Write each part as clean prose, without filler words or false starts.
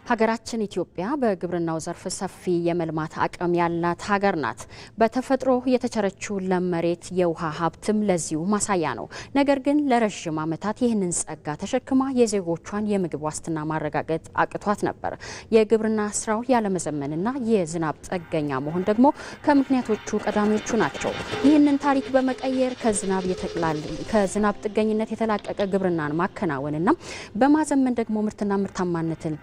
ሀገራችን ኢትዮጵያ በግብርናው ዘርፍ ሰፊ የመልማት አቅም ያላት ሀገር ናት። በተፈጥሮ የተቸረችው ለም መሬት የውሃ ሀብትም ለዚሁ ማሳያ ነው። ነገር ግን ለረጅም ዓመታት ይህንን ጸጋ ተሸክማ የዜጎቿን የምግብ ዋስትና ማረጋገጥ አቅቷት ነበር። የግብርና ስራው ያለመዘመንና የዝናብ ጥገኛ መሆን ደግሞ ከምክንያቶቹ ቀዳሚዎቹ ናቸው። ይህንን ታሪክ በመቀየር ከዝናብ ጥገኝነት የተላቀቀ ግብርናን ማከናወንና በማዘመን ደግሞ ምርትና ምርታማነትን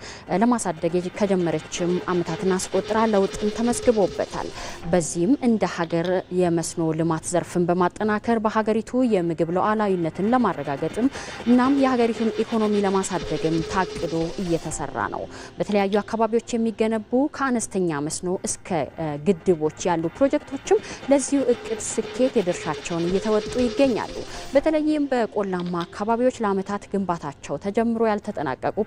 ለማሳደግ ከጀመረችም ዓመታትን አስቆጥራ ለውጥን ተመዝግቦበታል። በዚህም እንደ ሀገር የመስኖ ልማት ዘርፍን በማጠናከር በሀገሪቱ የምግብ ሉዓላዊነትን ለማረጋገጥም እናም የሀገሪቱን ኢኮኖሚ ለማሳደግም ታቅዶ እየተሰራ ነው። በተለያዩ አካባቢዎች የሚገነቡ ከአነስተኛ መስኖ እስከ ግድቦች ያሉ ፕሮጀክቶችም ለዚሁ እቅድ ስኬት የድርሻቸውን እየተወጡ ይገኛሉ። በተለይም በቆላማ አካባቢዎች ለዓመታት ግንባታቸው ተጀምሮ ያልተጠናቀቁ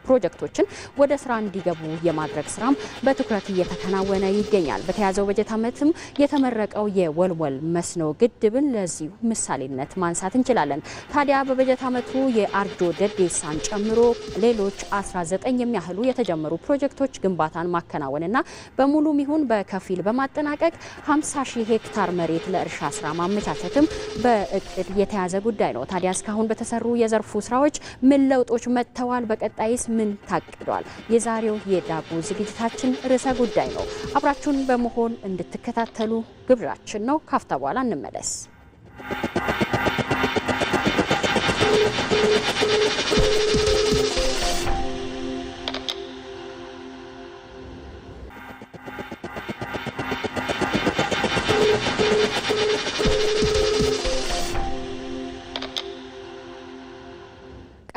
ፕሮጀክቶችን ወደ ስራ እንዲገቡ የማድረግ ስራም በትኩረት እየተከናወነ ይገኛል። በተያዘው በጀት ዓመትም የተመረቀው የወልወል መስኖ ግድብን ለዚሁ ምሳሌነት ማንሳት እንችላለን። ታዲያ በበጀት ዓመቱ የአርጆ ደዴሳን ጨምሮ ሌሎች 19 የሚያህሉ የተጀመሩ ፕሮጀክቶች ግንባታን ማከናወንና በሙሉም ይሁን በከፊል በማጠናቀቅ 50,000 ሄክታር መሬት ለእርሻ ስራ ማመቻቸትም በእቅድ የተያዘ ጉዳይ ነው። ታዲያ እስካሁን በተሰሩ የዘርፉ ስራዎች ምን ለውጦች መጥተዋል? በቀጣይስ ምን ታቅዷል? የዛሬው የዳጉ ዝግጅታችን ርዕሰ ጉዳይ ነው። አብራችሁን በመሆን እንድትከታተሉ ግብዣችን ነው። ካፍታ በኋላ እንመለስ።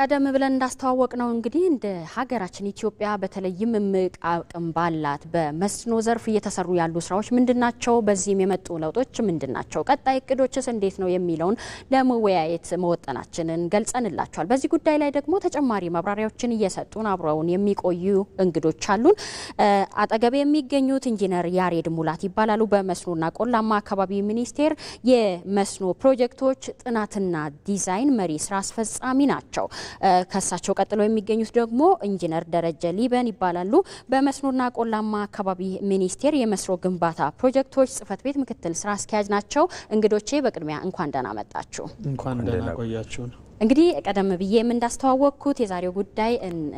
ቀደም ብለን እንዳስተዋወቅ ነው እንግዲህ እንደ ሀገራችን ኢትዮጵያ በተለይም እምቅ አቅም ባላት በመስኖ ዘርፍ እየተሰሩ ያሉ ስራዎች ምንድናቸው? በዚህም የመጡ ለውጦች ምንድናቸው? ቀጣይ እቅዶችስ እንዴት ነው የሚለውን ለመወያየት መወጠናችንን ገልጸንላቸዋል። በዚህ ጉዳይ ላይ ደግሞ ተጨማሪ ማብራሪያዎችን እየሰጡን አብረውን የሚቆዩ እንግዶች አሉን። አጠገብ የሚገኙት ኢንጂነር ያሬድ ሙላት ይባላሉ። በመስኖና ቆላማ አካባቢ ሚኒስቴር የመስኖ ፕሮጀክቶች ጥናትና ዲዛይን መሪ ስራ አስፈጻሚ ናቸው። ከሳቸው ቀጥለው የሚገኙት ደግሞ ኢንጂነር ደረጀ ሊበን ይባላሉ። በመስኖና ቆላማ አካባቢ ሚኒስቴር የመስኖ ግንባታ ፕሮጀክቶች ጽህፈት ቤት ምክትል ስራ አስኪያጅ ናቸው። እንግዶቼ በቅድሚያ እንኳን ደህና መጣችሁ። እንኳን ደህና ቆያችሁ። እንግዲህ ቀደም ብዬም እንዳስተዋወቅኩት የዛሬው ጉዳይ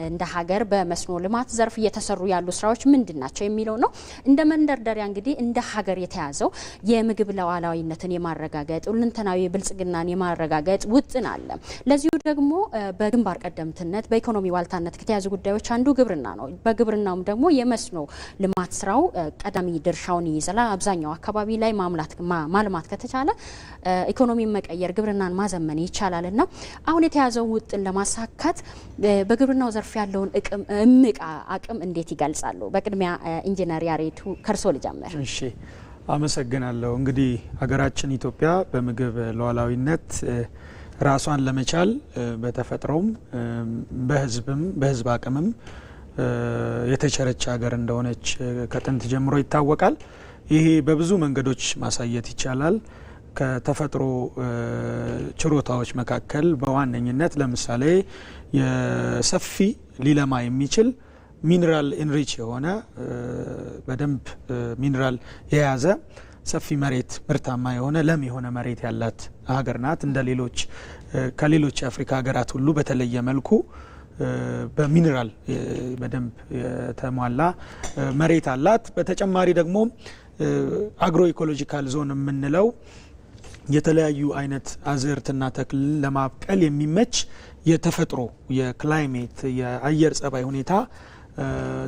እንደ ሀገር በመስኖ ልማት ዘርፍ እየተሰሩ ያሉ ስራዎች ምንድናቸው የሚለው ነው። እንደ መንደርደሪያ እንግዲህ እንደ ሀገር የተያዘው የምግብ ሉዓላዊነትን የማረጋገጥ ሁለንተናዊ ብልጽግናን የማረጋገጥ ውጥን አለ። ለዚሁ ደግሞ በግንባር ቀደምትነት በኢኮኖሚ ዋልታነት ከተያዙ ጉዳዮች አንዱ ግብርና ነው። በግብርናውም ደግሞ የመስኖ ልማት ስራው ቀዳሚ ድርሻውን ይይዛል። አብዛኛው አካባቢ ላይ ማልማት ከተቻለ ኢኮኖሚን መቀየር፣ ግብርናን ማዘመን ይቻላልና አሁን የተያዘው ውጥን ለማሳካት በግብርናው ዘርፍ ያለውን እምቅ አቅም እንዴት ይገልጻሉ? በቅድሚያ ኢንጂነር ያሬድ ከርሶ ልጀምር። እሺ፣ አመሰግናለሁ። እንግዲህ ሀገራችን ኢትዮጵያ በምግብ ሉዓላዊነት ራሷን ለመቻል በተፈጥሮም በህዝብ አቅምም የተቸረች ሀገር እንደሆነች ከጥንት ጀምሮ ይታወቃል። ይሄ በብዙ መንገዶች ማሳየት ይቻላል። ከተፈጥሮ ችሮታዎች መካከል በዋነኝነት ለምሳሌ የሰፊ ሊለማ የሚችል ሚነራል ኢንሪች የሆነ በደንብ ሚነራል የያዘ ሰፊ መሬት፣ ምርታማ የሆነ ለም የሆነ መሬት ያላት ሀገር ናት። እንደ ከሌሎች የአፍሪካ ሀገራት ሁሉ በተለየ መልኩ በሚነራል በደንብ የተሟላ መሬት አላት። በተጨማሪ ደግሞ አግሮ ኢኮሎጂካል ዞን የምንለው የተለያዩ አይነት አዝርዕትና ተክል ለማብቀል የሚመች የተፈጥሮ የክላይሜት የአየር ጸባይ ሁኔታ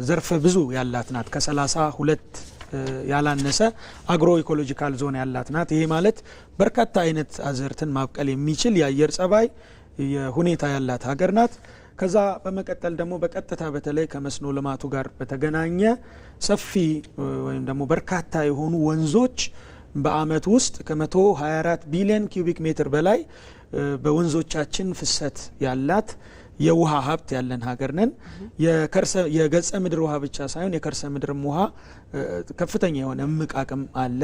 ዘርፈ ብዙ ያላት ናት። ከ32 ያላነሰ አግሮ ኢኮሎጂካል ዞን ያላት ናት። ይሄ ማለት በርካታ አይነት አዝርዕትን ማብቀል የሚችል የአየር ጸባይ የሁኔታ ያላት ሀገር ናት። ከዛ በመቀጠል ደግሞ በቀጥታ በተለይ ከመስኖ ልማቱ ጋር በተገናኘ ሰፊ ወይም ደግሞ በርካታ የሆኑ ወንዞች በአመት ውስጥ ከ124 ቢሊዮን ኪዩቢክ ሜትር በላይ በወንዞቻችን ፍሰት ያላት የውሃ ሀብት ያለን ሀገር ነን። የገጸ ምድር ውሃ ብቻ ሳይሆን የከርሰ ምድርም ውሃ ከፍተኛ የሆነ እምቅ አቅም አለ።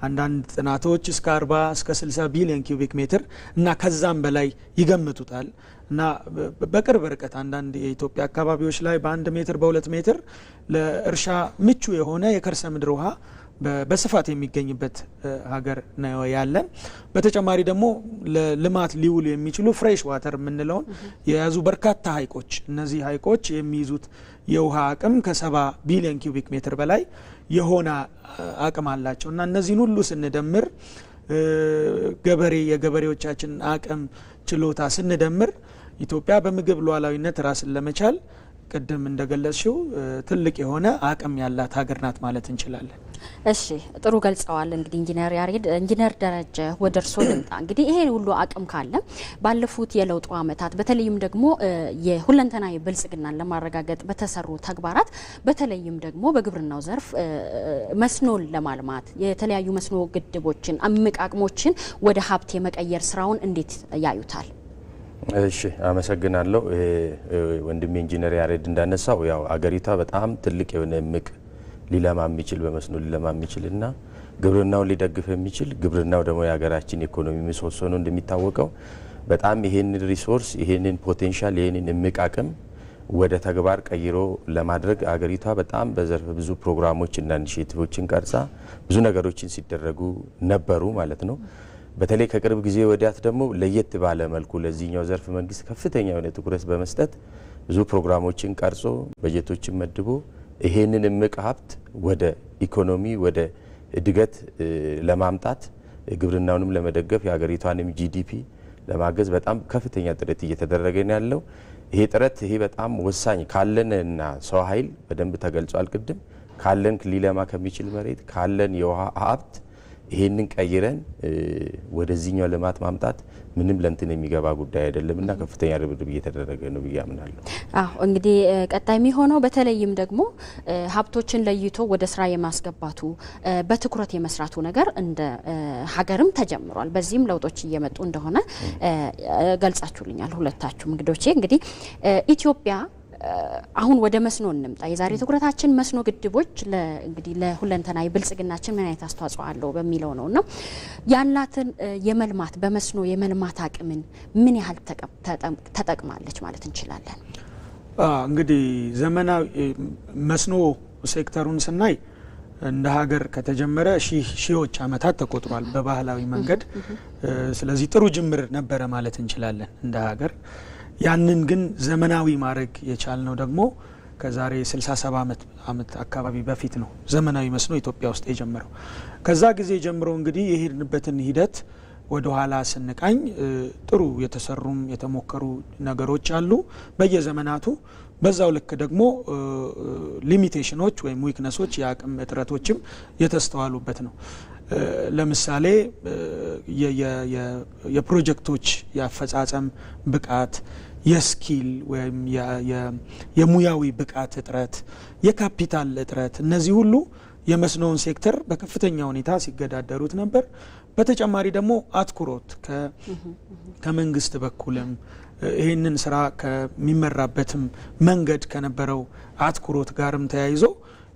አንዳንድ ጥናቶች እስከ 40 እስከ 60 ቢሊዮን ኪዩቢክ ሜትር እና ከዛም በላይ ይገምቱታል። እና በቅርብ ርቀት አንዳንድ የኢትዮጵያ አካባቢዎች ላይ በ1 ሜትር በ2 ሜትር ለእርሻ ምቹ የሆነ የከርሰ ምድር ውሃ በስፋት የሚገኝበት ሀገር ነው ያለን። በተጨማሪ ደግሞ ለልማት ሊውሉ የሚችሉ ፍሬሽ ዋተር የምንለውን የያዙ በርካታ ሀይቆች፣ እነዚህ ሀይቆች የሚይዙት የውሃ አቅም ከ70 ቢሊዮን ኪዩቢክ ሜትር በላይ የሆነ አቅም አላቸው እና እነዚህን ሁሉ ስንደምር የገበሬዎቻችን አቅም ችሎታ ስንደምር ኢትዮጵያ በምግብ ሉዓላዊነት ራስን ለመቻል ቅድም እንደገለጽሽው ትልቅ የሆነ አቅም ያላት ሀገር ናት ማለት እንችላለን። እሺ ጥሩ ገልጸዋል። እንግዲህ ኢንጂነር ያሬድ፣ ኢንጂነር ደረጀ ወደ እርሶ ልምጣ። እንግዲህ ይሄ ሁሉ አቅም ካለ ባለፉት የለውጡ ዓመታት በተለይም ደግሞ የሁለንተናዊ ብልጽግናን ለማረጋገጥ በተሰሩ ተግባራት በተለይም ደግሞ በግብርናው ዘርፍ መስኖን ለማልማት የተለያዩ መስኖ ግድቦችን እምቅ አቅሞችን ወደ ሀብት የመቀየር ስራውን እንዴት ያዩታል? እሺ አመሰግናለሁ። ወንድሜ ኢንጂነር ያሬድ እንዳነሳው ያው አገሪቷ በጣም ትልቅ የሆነ እምቅ ሊለማ የሚችል በመስኖ ሊለማ የሚችልና ግብርናውን ሊደግፍ የሚችል ግብርናው ደግሞ የሀገራችን ኢኮኖሚ ምሰሶ ነው። እንደሚታወቀው በጣም ይሄንን ሪሶርስ ይሄንን ፖቴንሻል ይሄንን እምቅ አቅም ወደ ተግባር ቀይሮ ለማድረግ አገሪቷ በጣም በዘርፈ ብዙ ፕሮግራሞች እና ኢኒሼቲቮችን ቀርጻ ብዙ ነገሮችን ሲደረጉ ነበሩ ማለት ነው። በተለይ ከቅርብ ጊዜ ወዲያት ደግሞ ለየት ባለ መልኩ ለዚህኛው ዘርፍ መንግስት ከፍተኛ የሆነ ትኩረት በመስጠት ብዙ ፕሮግራሞችን ቀርጾ በጀቶችን መድቦ ይሄንን እምቅ ሀብት ወደ ኢኮኖሚ ወደ እድገት ለማምጣት ግብርናውንም ለመደገፍ የሀገሪቷንም ጂዲፒ ለማገዝ በጣም ከፍተኛ ጥረት እየተደረገ ነው ያለው። ይሄ ጥረት ይሄ በጣም ወሳኝ ካለንና ሰው ኃይል በደንብ ተገልጿል። ቅድም ካለን ሊለማ ከሚችል መሬት ካለን የውሃ ሀብት ይሄንን ቀይረን ወደዚህኛው ልማት ማምጣት ምንም ለንትን የሚገባ ጉዳይ አይደለምና ከፍተኛ ርብርብ እየተደረገ ነው ብዬ አምናለሁ። እንግዲህ ቀጣይ የሚሆነው በተለይም ደግሞ ሀብቶችን ለይቶ ወደ ስራ የማስገባቱ በትኩረት የመስራቱ ነገር እንደ ሀገርም ተጀምሯል። በዚህም ለውጦች እየመጡ እንደሆነ ገልጻችሁልኛል ሁለታችሁም እንግዶቼ። እንግዲህ ኢትዮጵያ አሁን ወደ መስኖ እንምጣ። የዛሬ ትኩረታችን መስኖ ግድቦች እንግዲህ ለሁለንተናዊ ብልጽግናችን ምን አይነት አስተዋጽኦ አለው በሚለው ነውና ያላትን የመልማት በመስኖ የመልማት አቅምን ምን ያህል ተጠቅማለች ማለት እንችላለን? እንግዲህ ዘመናዊ መስኖ ሴክተሩን ስናይ እንደ ሀገር ከተጀመረ ሺዎች ዓመታት ተቆጥሯል በባህላዊ መንገድ። ስለዚህ ጥሩ ጅምር ነበረ ማለት እንችላለን እንደ ሀገር። ያንን ግን ዘመናዊ ማድረግ የቻልነው ደግሞ ከዛሬ 67 ዓመት አካባቢ በፊት ነው ዘመናዊ መስኖ ኢትዮጵያ ውስጥ የጀመረው። ከዛ ጊዜ ጀምሮ እንግዲህ የሄድንበትን ሂደት ወደ ኋላ ስንቃኝ ጥሩ የተሰሩም የተሞከሩ ነገሮች አሉ በየዘመናቱ። በዛው ልክ ደግሞ ሊሚቴሽኖች ወይም ዊክነሶች የአቅም እጥረቶችም የተስተዋሉበት ነው። ለምሳሌ የፕሮጀክቶች የአፈጻጸም ብቃት፣ የስኪል ወይም የሙያዊ ብቃት እጥረት፣ የካፒታል እጥረት፣ እነዚህ ሁሉ የመስኖውን ሴክተር በከፍተኛ ሁኔታ ሲገዳደሩት ነበር። በተጨማሪ ደግሞ አትኩሮት ከመንግስት በኩልም ይህንን ስራ ከሚመራበትም መንገድ ከነበረው አትኩሮት ጋርም ተያይዞ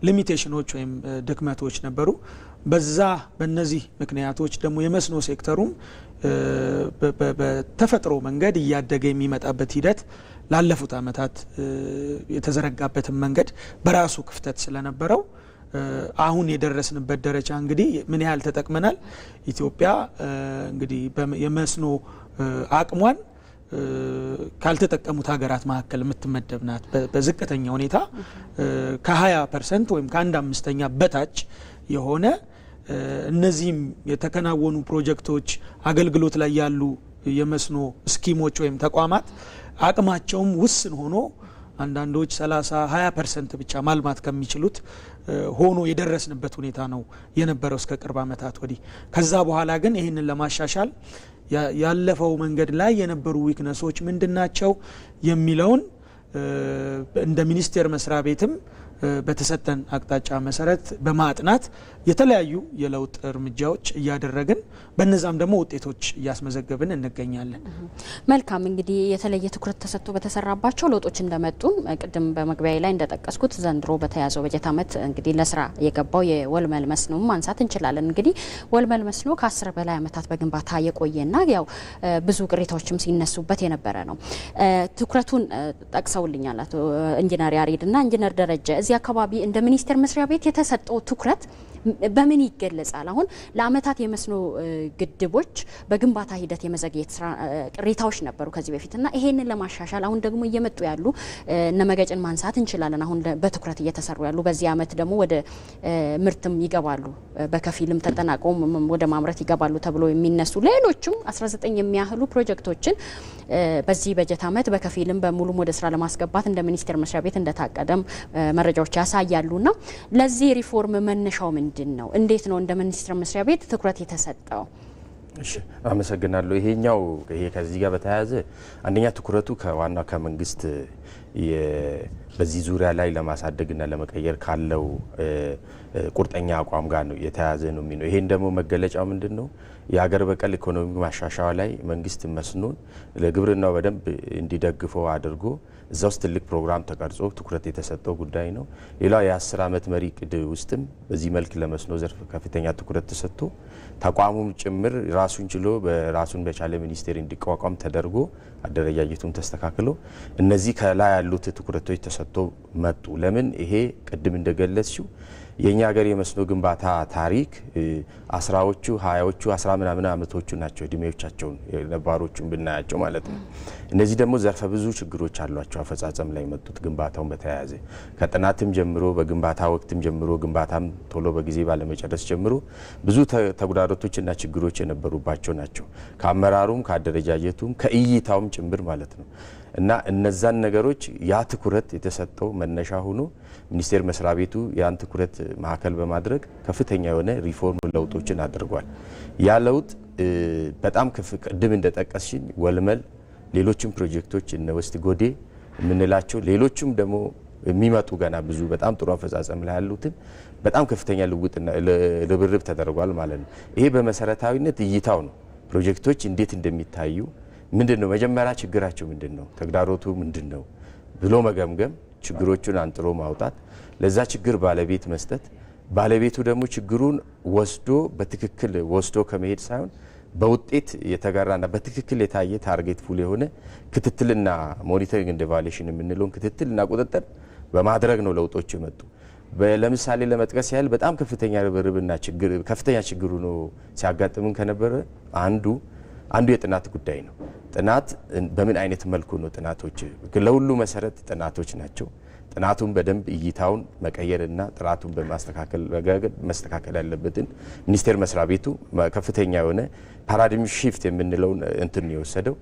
ሊሚቴሽኖች ወይም ድክመቶች ነበሩ። በእነዚህ ምክንያቶች ደግሞ የመስኖ ሴክተሩም በተፈጥሮ መንገድ እያደገ የሚመጣበት ሂደት ላለፉት ዓመታት የተዘረጋበትን መንገድ በራሱ ክፍተት ስለነበረው አሁን የደረስንበት ደረጃ እንግዲህ ምን ያህል ተጠቅመናል? ኢትዮጵያ እንግዲህ የመስኖ አቅሟን ካልተጠቀሙት ሀገራት መካከል የምትመደብ ናት። በዝቅተኛ ሁኔታ ከ20% ወይም ከ1/5 በታች የሆነ እነዚህም የተከናወኑ ፕሮጀክቶች አገልግሎት ላይ ያሉ የመስኖ ስኪሞች ወይም ተቋማት አቅማቸውም ውስን ሆኖ አንዳንዶች 30-20% ብቻ ማልማት ከሚችሉት ሆኖ የደረስንበት ሁኔታ ነው የነበረው እስከ ቅርብ ዓመታት ወዲህ። ከዛ በኋላ ግን ይህንን ለማሻሻል ያለፈው መንገድ ላይ የነበሩ ዊክነሶች ምንድናቸው የሚለውን እንደ ሚኒስቴር መስሪያ ቤትም በተሰጠን አቅጣጫ መሰረት በማጥናት የተለያዩ የለውጥ እርምጃዎች እያደረግን በነዛም ደግሞ ውጤቶች እያስመዘገብን እንገኛለን። መልካም እንግዲህ የተለየ ትኩረት ተሰጥቶ በተሰራባቸው ለውጦች እንደመጡ ቅድም በመግቢያ ላይ እንደጠቀስኩት ዘንድሮ በተያዘው በጀት ዓመት እንግዲህ ለስራ የገባው የወልመል መስኖ ማንሳት እንችላለን። እንግዲህ ወልመል መስኖ ከ10 በላይ ዓመታት በግንባታ የቆየና ያው ብዙ ቅሬታዎችም ሲነሱበት የነበረ ነው። ትኩረቱን ጠቅሰውልኛል አቶ ኢንጂነር ያሬድና ኢንጂነር ደረጀ። እዚህ አካባቢ እንደ ሚኒስቴር መስሪያ ቤት የተሰጠው ትኩረት በምን ይገለጻል? አሁን ለአመታት የመስኖ ግድቦች በግንባታ ሂደት የመዘግየት ቅሬታዎች ነበሩ ከዚህ በፊትና ይሄንን ለማሻሻል አሁን ደግሞ እየመጡ ያሉ እነመገጭን ማንሳት እንችላለን። አሁን በትኩረት እየተሰሩ ያሉ በዚህ አመት ደግሞ ወደ ምርትም ይገባሉ፣ በከፊልም ተጠናቀው ወደ ማምረት ይገባሉ ተብሎ የሚነሱ ሌሎችም 19 የሚያህሉ ፕሮጀክቶችን በዚህ በጀት አመት በከፊልም በሙሉም ወደ ስራ ለማስገባት እንደ ሚኒስቴር መስሪያ ቤት እንደታቀደም መረጃዎች ያሳያሉና ለዚህ ሪፎርም መነሻው ምንድን ነው? እንዴት ነው እንደ ሚኒስቴር መስሪያ ቤት ትኩረት የተሰጠው? እሺ አመሰግናለሁ። ይሄኛው ከዚህ ጋር በተያያዘ አንደኛ ትኩረቱ ከዋና ከመንግስት በዚህ ዙሪያ ላይ ለማሳደግና ለመቀየር ካለው ቁርጠኛ አቋም ጋር ነው የተያያዘ ነው የሚለው። ይሄን ደግሞ መገለጫው ምንድነው? የሀገር በቀል ኢኮኖሚ ማሻሻያ ላይ መንግስት መስኖን ለግብርናው በደንብ እንዲደግፈው አድርጎ እዛ ውስጥ ትልቅ ፕሮግራም ተቀርጾ ትኩረት የተሰጠው ጉዳይ ነው። ሌላው የ10 ዓመት መሪ ቅድ ውስጥም በዚህ መልክ ለመስኖ ዘርፍ ከፍተኛ ትኩረት ተሰጥቶ ተቋሙም ጭምር ራሱን ችሎ በራሱን በቻለ ሚኒስቴር እንዲቋቋም ተደርጎ አደረጃጀቱም ተስተካክሎ እነዚህ ከላይ ያሉት ትኩረቶች ተሰጥቶ መጡ። ለምን ይሄ ቅድም እንደገለጽሽው የኛ ሀገር የመስኖ ግንባታ ታሪክ 10ዎቹ 20ዎቹ 10 ምናምን አመቶቹ ናቸው እድሜዎቻቸውን ነባሮቹን ብናያቸው ማለት ነው። እነዚህ ደግሞ ዘርፈ ብዙ ችግሮች አሏቸው አፈጻጸም ላይ መጡት። ግንባታውን በተያያዘ ከጥናትም ጀምሮ በግንባታ ወቅትም ጀምሮ ግንባታም ቶሎ በጊዜ ባለመጨረስ ጀምሮ ብዙ ተጉዳሮቶችና ችግሮች የነበሩባቸው ናቸው። ከአመራሩም ከአደረጃጀቱም ከእይታውም ጭምር ማለት ነው። እና እነዛን ነገሮች ያ ትኩረት የተሰጠው መነሻ ሆኖ ሚኒስቴር መስሪያ ቤቱ ያን ትኩረት ማዕከል በማድረግ ከፍተኛ የሆነ ሪፎርም ለውጦችን አድርጓል። ያ ለውጥ በጣም ቅድም እንደጠቀስሽኝ ወልመል፣ ሌሎችም ፕሮጀክቶች እነ ወስት ጎዴ የምንላቸው ሌሎችም ደግሞ የሚመጡ ገና ብዙ በጣም ጥሩ አፈጻጸም ላይ ያሉትን በጣም ከፍተኛ ልውጥና ርብርብ ተደርጓል ማለት ነው። ይሄ በመሰረታዊነት እይታው ነው። ፕሮጀክቶች እንዴት እንደሚታዩ ምንድነው መጀመሪያ ችግራቸው ምንድነው ተግዳሮቱ ምንድነው ብሎ መገምገም፣ ችግሮቹን አንጥሮ ማውጣት፣ ለዛ ችግር ባለቤት መስጠት፣ ባለቤቱ ደግሞ ችግሩን ወስዶ በትክክል ወስዶ ከመሄድ ሳይሆን በውጤት የተጋራና በትክክል የታየ ታርጌት ፉል የሆነ ክትትልና ሞኒተሪንግ ኤንድ ኢቫሉዌሽን የምንለውን ክትትልና ቁጥጥር በማድረግ ነው ለውጦች የመጡ። ለምሳሌ ለመጥቀስ ያህል በጣም ከፍተኛ ርብርብና ከፍተኛ ችግሩ ነው ሲያጋጥምን ከነበረ አንዱ የጥናት ጉዳይ ነው። ጥናት በምን አይነት መልኩ ነው ጥናቶች ለሁሉ መሰረት ጥናቶች ናቸው። ጥናቱን በደንብ እይታውን መቀየርና ጥራቱን በማስተካከል ረገድ መስተካከል ያለበትን ሚኒስቴር መስሪያ ቤቱ ከፍተኛ የሆነ ፓራዳይም ሺፍት የምንለውን እንትን የወሰደው።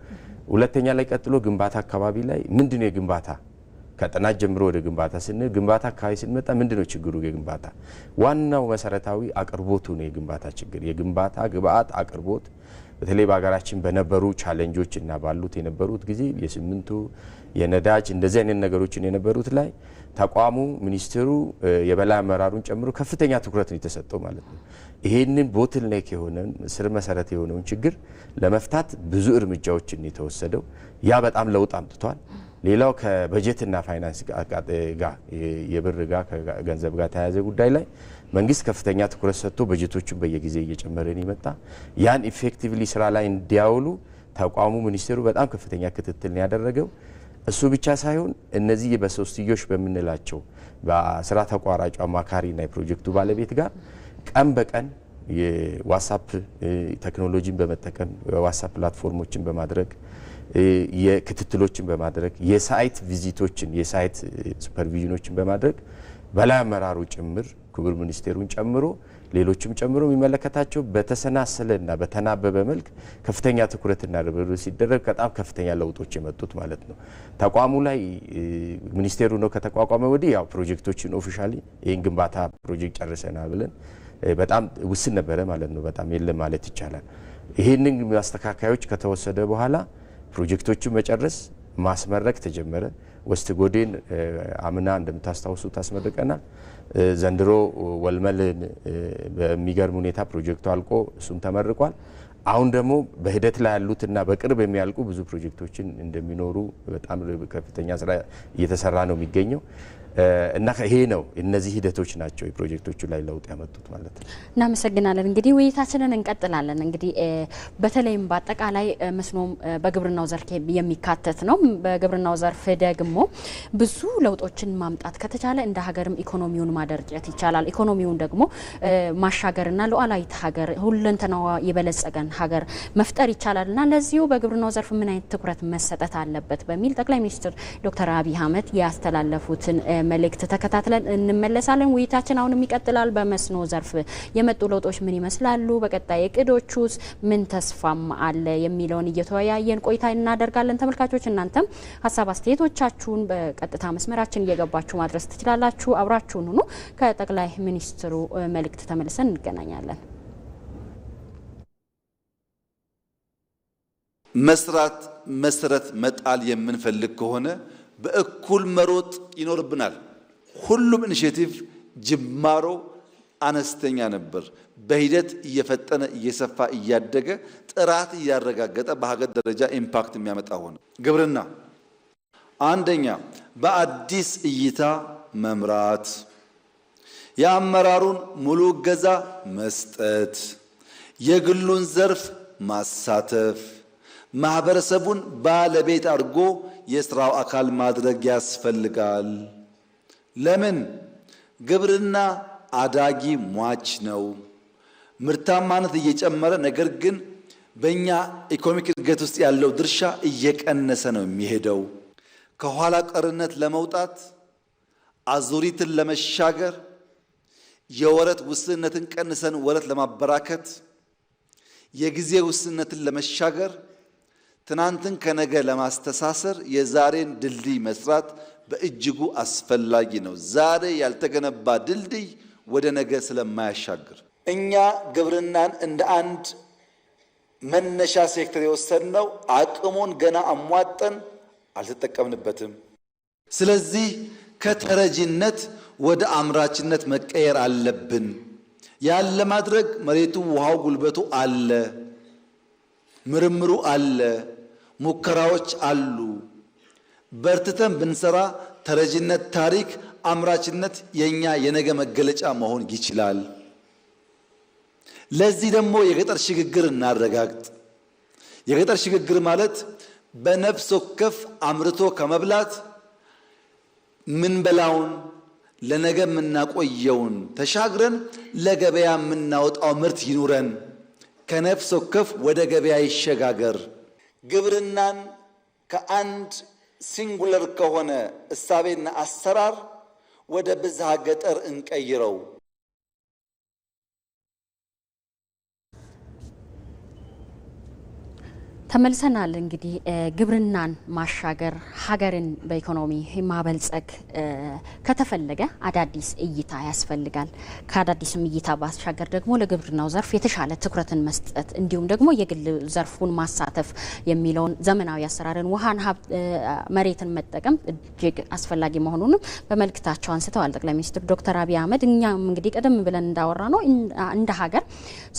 ሁለተኛ ላይ ቀጥሎ ግንባታ አካባቢ ላይ ምንድነው የግንባታ ከጥናት ጀምሮ ወደ ግንባታ ስንል ግንባታ አካባቢ ስንመጣ ምንድነው ችግሩ? የግንባታ ዋናው መሰረታዊ አቅርቦቱ ነው። የግንባታ ችግር የግንባታ ግብአት አቅርቦት በተለይ በሀገራችን በነበሩ ቻሌንጆች እና ባሉት የነበሩት ጊዜ የሲሚንቶ የነዳጅ እንደዚህ አይነት ነገሮችን የነበሩት ላይ ተቋሙ ሚኒስትሩ የበላይ አመራሩን ጨምሮ ከፍተኛ ትኩረት ነው የተሰጠው ማለት ነው። ይሄንን ቦትልኔክ የሆነን ስር መሰረት የሆነውን ችግር ለመፍታት ብዙ እርምጃዎችን የተወሰደው ያ በጣም ለውጥ አምጥቷል። ሌላው ከበጀትና ፋይናንስ ጋር የብር ጋር ከገንዘብ ጋር ተያያዘ ጉዳይ ላይ መንግስት ከፍተኛ ትኩረት ሰጥቶ በጀቶቹን በየጊዜ እየጨመረን ይመጣ። ያን ኢፌክቲቭሊ ስራ ላይ እንዲያውሉ ተቋሙ ሚኒስቴሩ በጣም ከፍተኛ ክትትል ያደረገው። እሱ ብቻ ሳይሆን እነዚህ በሶስትዮሽ በምንላቸው በስራ ተቋራጭ አማካሪና የፕሮጀክቱ ባለቤት ጋር ቀን በቀን የዋትስአፕ ቴክኖሎጂን በመጠቀም የዋትስአፕ ፕላትፎርሞችን በማድረግ የክትትሎችን በማድረግ የሳይት ቪዚቶችን የሳይት ሱፐርቪዥኖችን በማድረግ በላይ አመራሩ ጭምር ክቡር ሚኒስቴሩን ጨምሮ ሌሎችም ጨምሮ የሚመለከታቸው በተሰናሰለና በተናበበ መልክ ከፍተኛ ትኩረትና ርብርብ ሲደረግ በጣም ከፍተኛ ለውጦች የመጡት ማለት ነው። ተቋሙ ላይ ሚኒስቴሩ ነው ከተቋቋመ ወዲህ ያው ፕሮጀክቶችን ኦፊሻሊ ይህን ግንባታ ፕሮጀክት ጨርሰናል ብለን በጣም ውስን ነበረ ማለት ነው። በጣም የለም ማለት ይቻላል። ይህንን ማስተካከያዎች ከተወሰደ በኋላ ፕሮጀክቶቹን መጨረስ ማስመረቅ ተጀመረ። ወስት ጎዴን አምና እንደምታስታውሱ ታስመርቀናል። ዘንድሮ ወልመልን በሚገርም ሁኔታ ፕሮጀክቱ አልቆ እሱም ተመርቋል። አሁን ደግሞ በሂደት ላይ ያሉትና በቅርብ የሚያልቁ ብዙ ፕሮጀክቶችን እንደሚኖሩ በጣም ከፍተኛ ስራ እየተሰራ ነው የሚገኘው እና ይሄ ነው እነዚህ ሂደቶች ናቸው የፕሮጀክቶቹ ላይ ለውጥ ያመጡት ማለት ነው። እናመሰግናለን። እንግዲህ ውይይታችንን እንቀጥላለን። እንግዲህ በተለይም በአጠቃላይ መስኖም በግብርናው ዘርፍ የሚካተት ነው። በግብርናው ዘርፍ ደግሞ ብዙ ለውጦችን ማምጣት ከተቻለ እንደ ሀገርም ኢኮኖሚውን ማደራጀት ይቻላል። ኢኮኖሚውን ደግሞ ማሻገርና ሉዓላዊት ሀገር ሁለንተናዋ የበለጸገን ሀገር መፍጠር ይቻላልና ለዚሁ በግብርናው ዘርፍ ምን አይነት ትኩረት መሰጠት አለበት በሚል ጠቅላይ ሚኒስትር ዶክተር አብይ አህመድ ያስተላለፉትን መልእክት ተከታትለን እንመለሳለን። ውይይታችን አሁንም ይቀጥላል። በመስኖ ዘርፍ የመጡ ለውጦች ምን ይመስላሉ፣ በቀጣይ እቅዶቹስ ምን ተስፋም አለ የሚለውን እየተወያየን ቆይታ እናደርጋለን። ተመልካቾች እናንተም ሀሳብ አስተያየቶቻችሁን በቀጥታ መስመራችን እየገባችሁ ማድረስ ትችላላችሁ። አብራችሁን ሁኑ። ከጠቅላይ ሚኒስትሩ መልእክት ተመልሰን እንገናኛለን። መስራት መሰረት መጣል የምንፈልግ ከሆነ በእኩል መሮጥ ይኖርብናል። ሁሉም ኢኒሼቲቭ ጅማሮ አነስተኛ ነበር። በሂደት እየፈጠነ እየሰፋ እያደገ ጥራት እያረጋገጠ በሀገር ደረጃ ኢምፓክት የሚያመጣ ሆነ። ግብርና አንደኛ በአዲስ እይታ መምራት፣ የአመራሩን ሙሉ እገዛ መስጠት፣ የግሉን ዘርፍ ማሳተፍ፣ ማህበረሰቡን ባለቤት አድርጎ የስራው አካል ማድረግ ያስፈልጋል። ለምን? ግብርና አዳጊ ሟች ነው። ምርታማነት እየጨመረ ነገር ግን በእኛ ኢኮኖሚክ እድገት ውስጥ ያለው ድርሻ እየቀነሰ ነው የሚሄደው። ከኋላ ቀርነት ለመውጣት አዙሪትን ለመሻገር የወረት ውስንነትን ቀንሰን ወረት ለማበራከት የጊዜ ውስንነትን ለመሻገር ትናንትን ከነገ ለማስተሳሰር የዛሬን ድልድይ መስራት በእጅጉ አስፈላጊ ነው። ዛሬ ያልተገነባ ድልድይ ወደ ነገ ስለማያሻግር እኛ ግብርናን እንደ አንድ መነሻ ሴክተር የወሰድነው አቅሙን ገና አሟጠን አልተጠቀምንበትም። ስለዚህ ከተረጂነት ወደ አምራችነት መቀየር አለብን። ያን ለማድረግ መሬቱ፣ ውሃው፣ ጉልበቱ አለ፣ ምርምሩ አለ፣ ሙከራዎች አሉ። በርትተን ብንሰራ ተረጂነት ታሪክ፣ አምራችነት የኛ የነገ መገለጫ መሆን ይችላል። ለዚህ ደግሞ የገጠር ሽግግር እናረጋግጥ። የገጠር ሽግግር ማለት በነፍስ ወከፍ አምርቶ ከመብላት ምንበላውን ለነገ የምናቆየውን ተሻግረን ለገበያ የምናወጣው ምርት ይኑረን። ከነፍስ ወከፍ ወደ ገበያ ይሸጋገር። ግብርናን ከአንድ ሲንጉለር ከሆነ እሳቤና አሰራር ወደ ብዝሃ ገጠር እንቀይረው። ተመልሰናል። እንግዲህ ግብርናን ማሻገር ሀገርን በኢኮኖሚ ማበልጸግ ከተፈለገ አዳዲስ እይታ ያስፈልጋል። ከአዳዲስም እይታ ባሻገር ደግሞ ለግብርናው ዘርፍ የተሻለ ትኩረትን መስጠት እንዲሁም ደግሞ የግል ዘርፉን ማሳተፍ የሚለውን ዘመናዊ አሰራርን፣ ውሃን፣ ሀብት፣ መሬትን መጠቀም እጅግ አስፈላጊ መሆኑንም በመልእክታቸው አንስተዋል ጠቅላይ ሚኒስትር ዶክተር አብይ አህመድ። እኛም እንግዲህ ቀደም ብለን እንዳወራ ነው እንደ ሀገር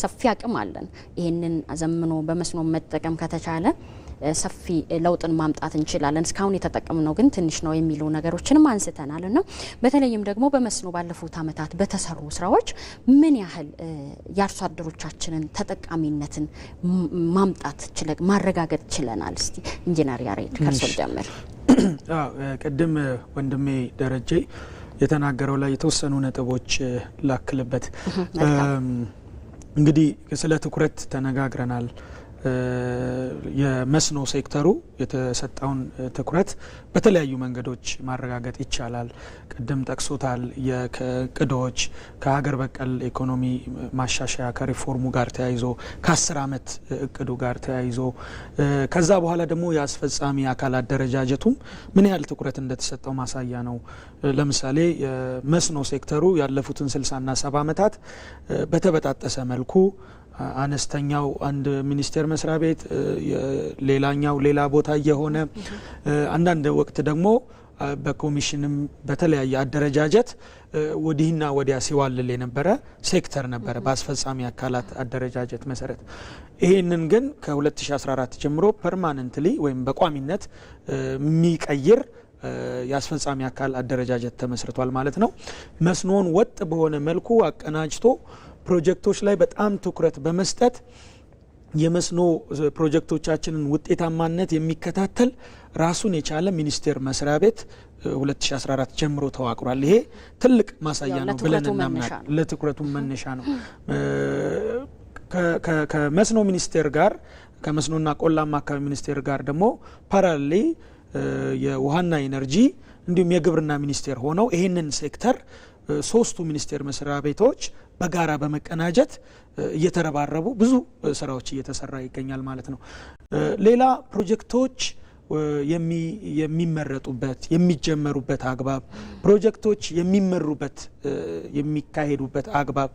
ሰፊ አቅም አለን። ይህንን ዘምኖ በመስኖ መጠቀም ከተቻለ ሰፊ ለውጥን ማምጣት እንችላለን። እስካሁን የተጠቀምነው ግን ትንሽ ነው የሚሉ ነገሮችንም አንስተናል እና በተለይም ደግሞ በመስኖ ባለፉት ዓመታት በተሰሩ ስራዎች ምን ያህል የአርሶ አደሮቻችንን ተጠቃሚነትን ማምጣት ማረጋገጥ ችለናል? እስቲ ኢንጂነር ያሬድ ከርሶ ጀምር። ቅድም ወንድሜ ደረጀ የተናገረው ላይ የተወሰኑ ነጥቦች ላክልበት። እንግዲህ ስለ ትኩረት ተነጋግረናል። የመስኖ ሴክተሩ የተሰጠውን ትኩረት በተለያዩ መንገዶች ማረጋገጥ ይቻላል። ቅድም ጠቅሶታል። የእቅዶች ከሀገር በቀል ኢኮኖሚ ማሻሻያ ከሪፎርሙ ጋር ተያይዞ ከ10 ዓመት እቅዱ ጋር ተያይዞ ከዛ በኋላ ደግሞ የአስፈጻሚ አካል አደረጃጀቱም ምን ያህል ትኩረት እንደተሰጠው ማሳያ ነው። ለምሳሌ የመስኖ ሴክተሩ ያለፉትን 60 እና 70 ዓመታት በተበጣጠሰ መልኩ አነስተኛው አንድ ሚኒስቴር መስሪያ ቤት ሌላኛው ሌላ ቦታ የሆነ አንዳንድ ወቅት ደግሞ በኮሚሽንም በተለያየ አደረጃጀት ወዲህና ወዲያ ሲዋልል የነበረ ሴክተር ነበረ በአስፈጻሚ አካላት አደረጃጀት መሰረት። ይሄንን ግን ከ2014 ጀምሮ ፐርማነንትሊ ወይም በቋሚነት የሚቀይር የአስፈጻሚ አካል አደረጃጀት ተመስርቷል ማለት ነው። መስኖን ወጥ በሆነ መልኩ አቀናጅቶ ፕሮጀክቶች ላይ በጣም ትኩረት በመስጠት የመስኖ ፕሮጀክቶቻችንን ውጤታማነት የሚከታተል ራሱን የቻለ ሚኒስቴር መስሪያ ቤት 2014 ጀምሮ ተዋቅሯል። ይሄ ትልቅ ማሳያ ነው ብለን እናምናለን። ለትኩረቱ መነሻ ነው። ከመስኖ ሚኒስቴር ጋር ከመስኖና ቆላማ አካባቢ ሚኒስቴር ጋር ደግሞ ፓራሌሊ የውሃና ኢነርጂ እንዲሁም የግብርና ሚኒስቴር ሆነው ይሄንን ሴክተር ሶስቱ ሚኒስቴር መስሪያ ቤቶች በጋራ በመቀናጀት እየተረባረቡ ብዙ ስራዎች እየተሰራ ይገኛል ማለት ነው። ሌላ ፕሮጀክቶች የሚመረጡበት የሚጀመሩበት አግባብ ፕሮጀክቶች የሚመሩበት የሚካሄዱበት አግባብ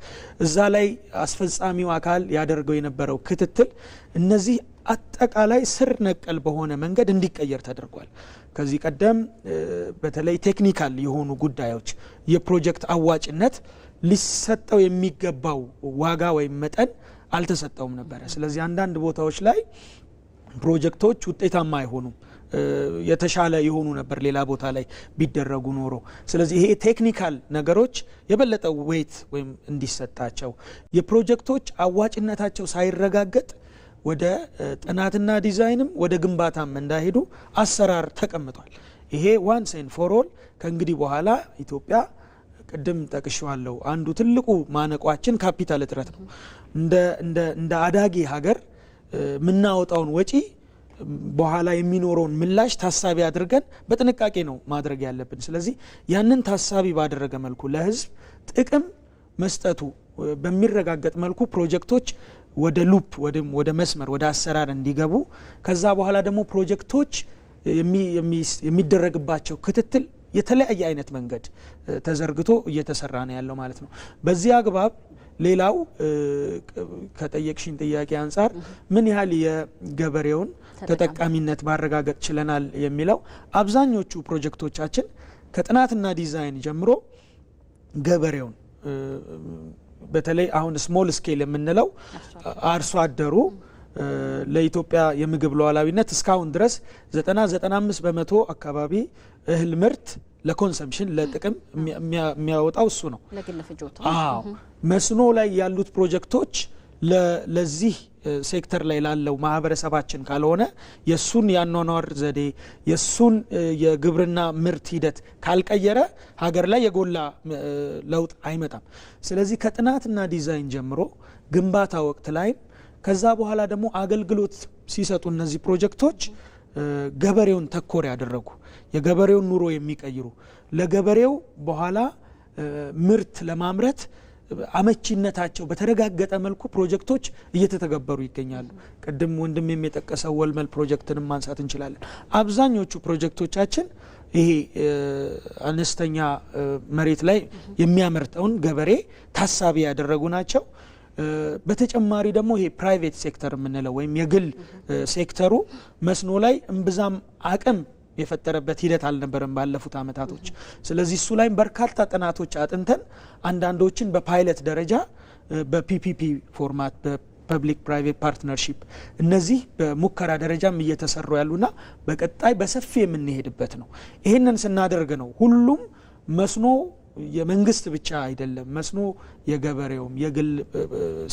እዛ ላይ አስፈጻሚው አካል ያደርገው የነበረው ክትትል እነዚህ አጠቃላይ ስር ነቀል በሆነ መንገድ እንዲቀየር ተደርጓል። ከዚህ ቀደም በተለይ ቴክኒካል የሆኑ ጉዳዮች የፕሮጀክት አዋጭነት ሊሰጠው የሚገባው ዋጋ ወይም መጠን አልተሰጠውም ነበር። ስለዚህ አንዳንድ ቦታዎች ላይ ፕሮጀክቶች ውጤታማ አይሆኑም፣ የተሻለ የሆኑ ነበር ሌላ ቦታ ላይ ቢደረጉ ኖሮ። ስለዚህ ይሄ ቴክኒካል ነገሮች የበለጠ ዌይት ወይም እንዲሰጣቸው የፕሮጀክቶች አዋጭነታቸው ሳይረጋገጥ ወደ ጥናትና ዲዛይንም ወደ ግንባታም እንዳይሄዱ አሰራር ተቀምጧል። ይሄ ዋንስ ኤንድ ፎር ኦል ከእንግዲህ በኋላ ኢትዮጵያ ቅድም ጠቅሼዋለሁ አንዱ ትልቁ ማነቋችን ካፒታል እጥረት ነው። እንደ አዳጊ ሀገር ምናወጣውን ወጪ በኋላ የሚኖረውን ምላሽ ታሳቢ አድርገን በጥንቃቄ ነው ማድረግ ያለብን። ስለዚህ ያንን ታሳቢ ባደረገ መልኩ ለህዝብ ጥቅም መስጠቱ በሚረጋገጥ መልኩ ፕሮጀክቶች ወደ ሉፕ ወደ መስመር ወደ አሰራር እንዲገቡ ከዛ በኋላ ደግሞ ፕሮጀክቶች የሚደረግባቸው ክትትል የተለያየ አይነት መንገድ ተዘርግቶ እየተሰራ ነው ያለው ማለት ነው። በዚህ አግባብ ሌላው ከጠየቅሽን ጥያቄ አንፃር ምን ያህል የገበሬውን ተጠቃሚነት ማረጋገጥ ችለናል የሚለው አብዛኞቹ ፕሮጀክቶቻችን ከጥናትና ዲዛይን ጀምሮ ገበሬውን በተለይ አሁን ስሞል ስኬል የምንለው አርሶ አደሩ ለኢትዮጵያ የምግብ ሉዓላዊነት እስካሁን ድረስ 90-95% አካባቢ እህል ምርት ለኮንሰምፕሽን ለጥቅም የሚያወጣው እሱ ነው ለግል ፍጆታ። መስኖ ላይ ያሉት ፕሮጀክቶች ለዚህ ሴክተር ላይ ላለው ማህበረሰባችን ካልሆነ የሱን ያኗኗር ዘዴ የሱን የግብርና ምርት ሂደት ካልቀየረ ሀገር ላይ የጎላ ለውጥ አይመጣም። ስለዚህ ከጥናትና ዲዛይን ጀምሮ ግንባታ ወቅት ላይ ከዛ በኋላ ደግሞ አገልግሎት ሲሰጡ እነዚህ ፕሮጀክቶች ገበሬውን ተኮር ያደረጉ የገበሬውን ኑሮ የሚቀይሩ ለገበሬው በኋላ ምርት ለማምረት አመቺነታቸው በተረጋገጠ መልኩ ፕሮጀክቶች እየተተገበሩ ይገኛሉ። ቅድም ወንድም የጠቀሰው ወልመል ፕሮጀክትንም ማንሳት እንችላለን። አብዛኞቹ ፕሮጀክቶቻችን ይሄ አነስተኛ መሬት ላይ የሚያመርተውን ገበሬ ታሳቢ ያደረጉ ናቸው። በተጨማሪ ደግሞ ይሄ ፕራይቬት ሴክተር የምንለው ወይም የግል ሴክተሩ መስኖ ላይ እምብዛም አቅም የፈጠረበት ሂደት አልነበረም ባለፉት አመታቶች። ስለዚህ እሱ ላይ በርካታ ጥናቶች አጥንተን አንዳንዶችን በፓይለት ደረጃ በፒፒፒ ፎርማት በፐብሊክ ፕራይቬት ፓርትነርሺፕ እነዚህ በሙከራ ደረጃም እየተሰሩ ያሉና በቀጣይ በሰፊ የምንሄድበት ነው። ይሄንን ስናደርግ ነው ሁሉም መስኖ የመንግስት ብቻ አይደለም፣ መስኖ የገበሬውም የግል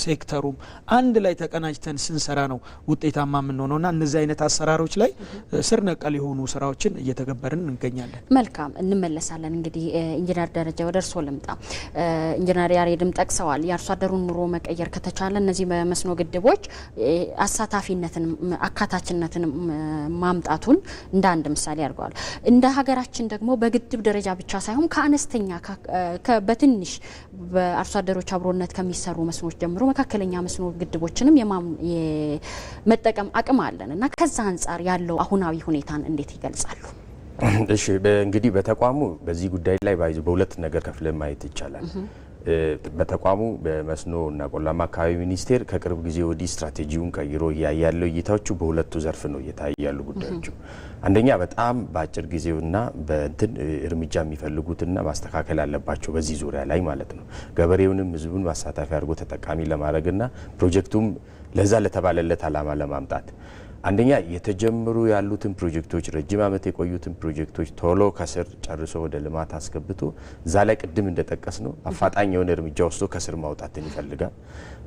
ሴክተሩም አንድ ላይ ተቀናጅተን ስንሰራ ነው ውጤታማ የምንሆነውና እነዚህ አይነት አሰራሮች ላይ ስር ነቀል የሆኑ ስራዎችን እየተገበርን እንገኛለን። መልካም እንመለሳለን። እንግዲህ ኢንጂነር ደረጃ ወደ እርስዎ ልምጣ። ኢንጂነር ያሬድም ጠቅሰዋል የአርሶ አደሩን ኑሮ መቀየር ከተቻለ እነዚህ በመስኖ ግድቦች አሳታፊነትን አካታችነትን ማምጣቱን እንደ አንድ ምሳሌ አድርገዋል። እንደ ሀገራችን ደግሞ በግድብ ደረጃ ብቻ ሳይሆን ከአነስተኛ በትንሽ በአርሶ አደሮች አብሮነት ከሚሰሩ መስኖች ጀምሮ መካከለኛ መስኖ ግድቦችንም የመጠቀም አቅም አለን እና ከዛ አንፃር ያለው አሁናዊ ሁኔታን እንዴት ይገልጻሉ? እሺ እንግዲህ በተቋሙ በዚህ ጉዳይ ላይ በሁለት ነገር ከፍለን ማየት ይቻላል። በተቋሙ በመስኖና ቆላማ አካባቢ ሚኒስቴር ከቅርብ ጊዜ ወዲህ ስትራቴጂውን ቀይሮ ያያለው እይታዎቹ በሁለቱ ዘርፍ ነው እየታያሉ ጉዳዮቹ። አንደኛ በጣም በአጭር ጊዜውና በእንትን እርምጃ የሚፈልጉትና ማስተካከል ያለባቸው በዚህ ዙሪያ ላይ ማለት ነው ገበሬውንም ህዝቡን ማሳተፍ አድርጎ ተጠቃሚ ለማድረግና ፕሮጀክቱም ለዛ ለተባለለት አላማ ለማምጣት አንደኛ የተጀመሩ ያሉትን ፕሮጀክቶች ረጅም ዓመት የቆዩትን ፕሮጀክቶች ቶሎ ከስር ጨርሶ ወደ ልማት አስገብቶ እዛ ላይ ቅድም እንደጠቀስ ነው አፋጣኝ የሆነ እርምጃ ወስዶ ከስር ማውጣትን ይፈልጋል።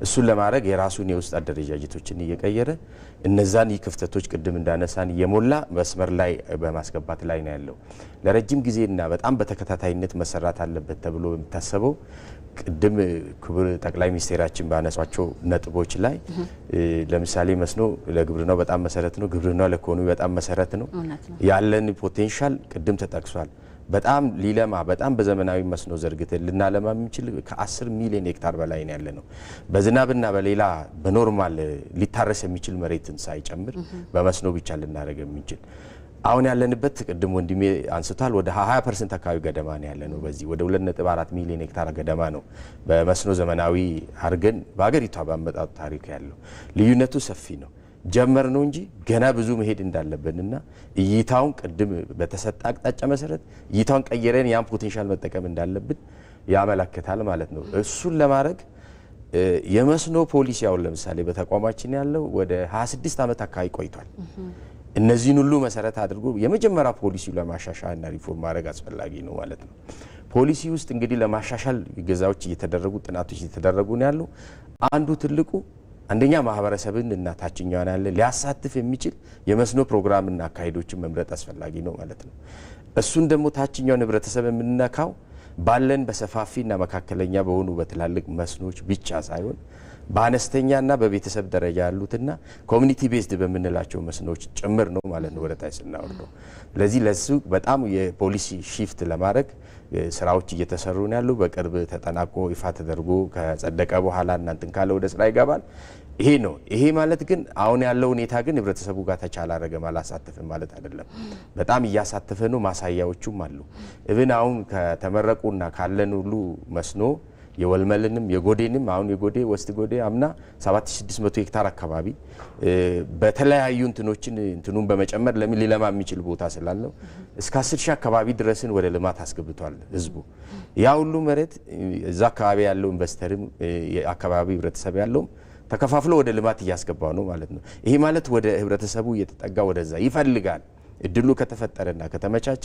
እሱን ለማድረግ የራሱን የውስጥ አደረጃጀቶችን እየቀየረ እነዛን ክፍተቶች ቅድም እንዳነሳን እየሞላ መስመር ላይ በማስገባት ላይ ነው ያለው። ለረጅም ጊዜና በጣም በተከታታይነት መሰራት አለበት ተብሎ የሚታሰበው ቅድም ክቡር ጠቅላይ ሚኒስቴራችን ባነሷቸው ነጥቦች ላይ ለምሳሌ መስኖ ለግብርናው በጣም መሰረት ነው፣ ግብርናው ለኢኮኖሚ በጣም መሰረት ነው። ያለን ፖቴንሻል ቅድም ተጠቅሷል። በጣም ሊለማ በጣም በዘመናዊ መስኖ ዘርግተን ልናለማ የምንችል ከ10 ሚሊዮን ሄክታር በላይ ነው ያለነው። በዝናብና በሌላ በኖርማል ሊታረስ የሚችል መሬትን ሳይጨምር በመስኖ ብቻ ልናደርግ የምንችል አሁን ያለንበት ቅድም ወንድሜ አንስቷል ወደ 20% አካባቢ ገደማ ነው ያለነው። በዚህ ወደ 2.4 ሚሊዮን ሄክታር ገደማ ነው በመስኖ ዘመናዊ አርገን በአገሪቷ ባመጣጡ ታሪክ ያለው። ልዩነቱ ሰፊ ነው። ጀመር ነው እንጂ ገና ብዙ መሄድ እንዳለብንና እይታውን ቅድም በተሰጣ አቅጣጫ መሰረት እይታውን ቀየረን ያን ፖቴንሻል መጠቀም እንዳለብን ያመለክታል ማለት ነው። እሱን ለማድረግ የመስኖ ፖሊሲ አሁን ለምሳሌ በተቋማችን ያለው ወደ 26 ዓመት አካባቢ ቆይቷል። እነዚህን ሁሉ መሰረት አድርጎ የመጀመሪያ ፖሊሲው ለማሻሻልና ሪፎርም ማድረግ አስፈላጊ ነው ማለት ነው። ፖሊሲ ውስጥ እንግዲህ ለማሻሻል ገዛዎች እየተደረጉ ጥናቶች እየተደረጉ ነው ያለው። አንዱ ትልቁ አንደኛ ማህበረሰብን እና ታችኛውን ያለ ሊያሳትፍ የሚችል የመስኖ ፕሮግራምና አካሄዶችን መምረጥ አስፈላጊ ነው ማለት ነው። እሱን ደግሞ ታችኛውን ህብረተሰብ የምንነካው ባለን በሰፋፊና መካከለኛ በሆኑ በትላልቅ መስኖች ብቻ ሳይሆን በአነስተኛና በቤተሰብ ደረጃ ያሉትና ኮሚኒቲ ቤዝድ በምንላቸው መስኖች ጭምር ነው ማለት ነው ወደታይ ስናወርደው። ስለዚህ ለሱ በጣም የፖሊሲ ሺፍት ለማድረግ ስራዎች እየተሰሩ ነው ያሉ። በቅርብ ተጠናቆ ይፋ ተደርጎ ከጸደቀ በኋላ እናንተን ካለ ወደ ስራ ይገባል። ይሄ ነው። ይሄ ማለት ግን አሁን ያለው ሁኔታ ግን ህብረተሰቡ ጋር ተቻለ አረገ ማላሳተፈ ማለት አይደለም። በጣም እያሳተፈ ነው። ማሳያዎቹም አሉ። ኢቭን አሁን ከተመረቁና ካለን ሁሉ መስኖ የወልመልንም የጎዴንም አሁን የጎዴ ወስት ጎዴ አምና 7600 ሄክታር አካባቢ በተለያዩ እንትኑን በመጨመር ለምን ሊለማ የሚችል ቦታ ስላለው እስከ 10000 አካባቢ ድረስን ወደ ልማት አስገብቷል ህዝቡ። ያ ሁሉ መሬት እዛ አካባቢ ያለው ኢንቨስተርም የአካባቢ ህብረተሰብ ያለው ተከፋፍሎ ወደ ልማት እያስገባው ነው ማለት ነው። ይሄ ማለት ወደ ህብረተሰቡ እየተጠጋ ወደዛ ይፈልጋል። እድሉ ከተፈጠረና ከተመቻቸ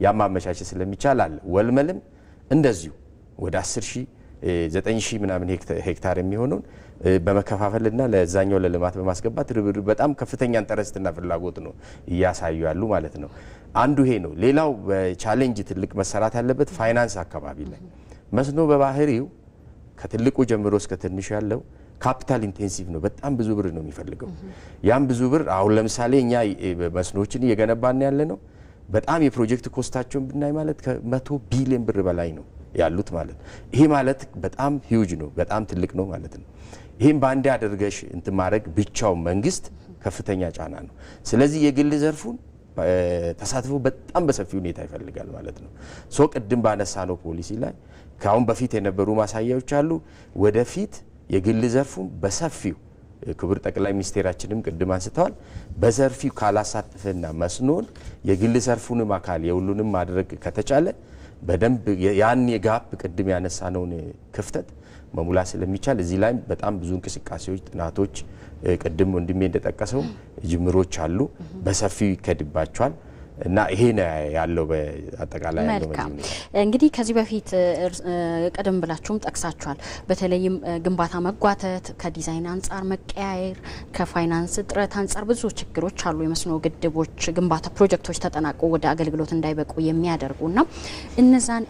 ያማመቻቸ ስለሚቻል አለ። ወልመልም እንደዚሁ ወደ 10000 9000 ምናምን ሄክታር የሚሆነውን በመከፋፈልና ለዛኛው ለልማት በማስገባት ርብርብ በጣም ከፍተኛ ኢንተረስትና ፍላጎት ነው እያሳዩ ያሉ ማለት ነው። አንዱ ይሄ ነው። ሌላው በቻሌንጅ ትልቅ መሰራት ያለበት ፋይናንስ አካባቢ ላይ መስኖ በባህሪው ከትልቁ ጀምሮ እስከ ትንሽ ያለው ካፒታል ኢንቴንሲቭ ነው። በጣም ብዙ ብር ነው የሚፈልገው። ያን ብዙ ብር አሁን ለምሳሌ እኛ መስኖችን እየገነባን ያለ ነው። በጣም የፕሮጀክት ኮስታቸውን ብናይ ማለት ከ100 ቢሊዮን ብር በላይ ነው ያሉት ማለት ነው። ይሄ ማለት በጣም ሂውጅ ነው፣ በጣም ትልቅ ነው ማለት ነው። ይሄን ባንዴ አድርገሽ እንትን ማድረግ ብቻው መንግስት ከፍተኛ ጫና ነው። ስለዚህ የግል ዘርፉን ተሳትፎ በጣም በሰፊ ሁኔታ ይፈልጋል ማለት ነው። ሶ ቅድም ባነሳነው ፖሊሲ ላይ ካሁን በፊት የነበሩ ማሳያዎች አሉ። ወደፊት የግል ዘርፉን በሰፊው ክቡር ጠቅላይ ሚኒስቴራችንም ቅድም አንስተዋል። በዘርፊው ካላሳተፈና መስኖን የግል ዘርፉንም አካል የሁሉንም ማድረግ ከተቻለ በደንብ ያን የጋፕ ቅድም ያነሳነውን ክፍተት መሙላት ስለሚቻል እዚህ ላይ በጣም ብዙ እንቅስቃሴዎች፣ ጥናቶች ቅድም ወንድሜ እንደጠቀሰው ጅምሮች አሉ። በሰፊው ይከድባቸዋል እና ይሄ ነው ያለው በአጠቃላይ ያለው ማለት እንግዲህ ከዚህ በፊት ቀደም ብላችሁም ጠቅሳችኋል። በተለይም ግንባታ መጓተት፣ ከዲዛይን አንጻር መቀያየር፣ ከፋይናንስ እጥረት አንጻር ብዙ ችግሮች አሉ። የመስኖ ግድቦች ግንባታ ፕሮጀክቶች ተጠናቆ ወደ አገልግሎት እንዳይበቁ የሚያደርጉና እነዛን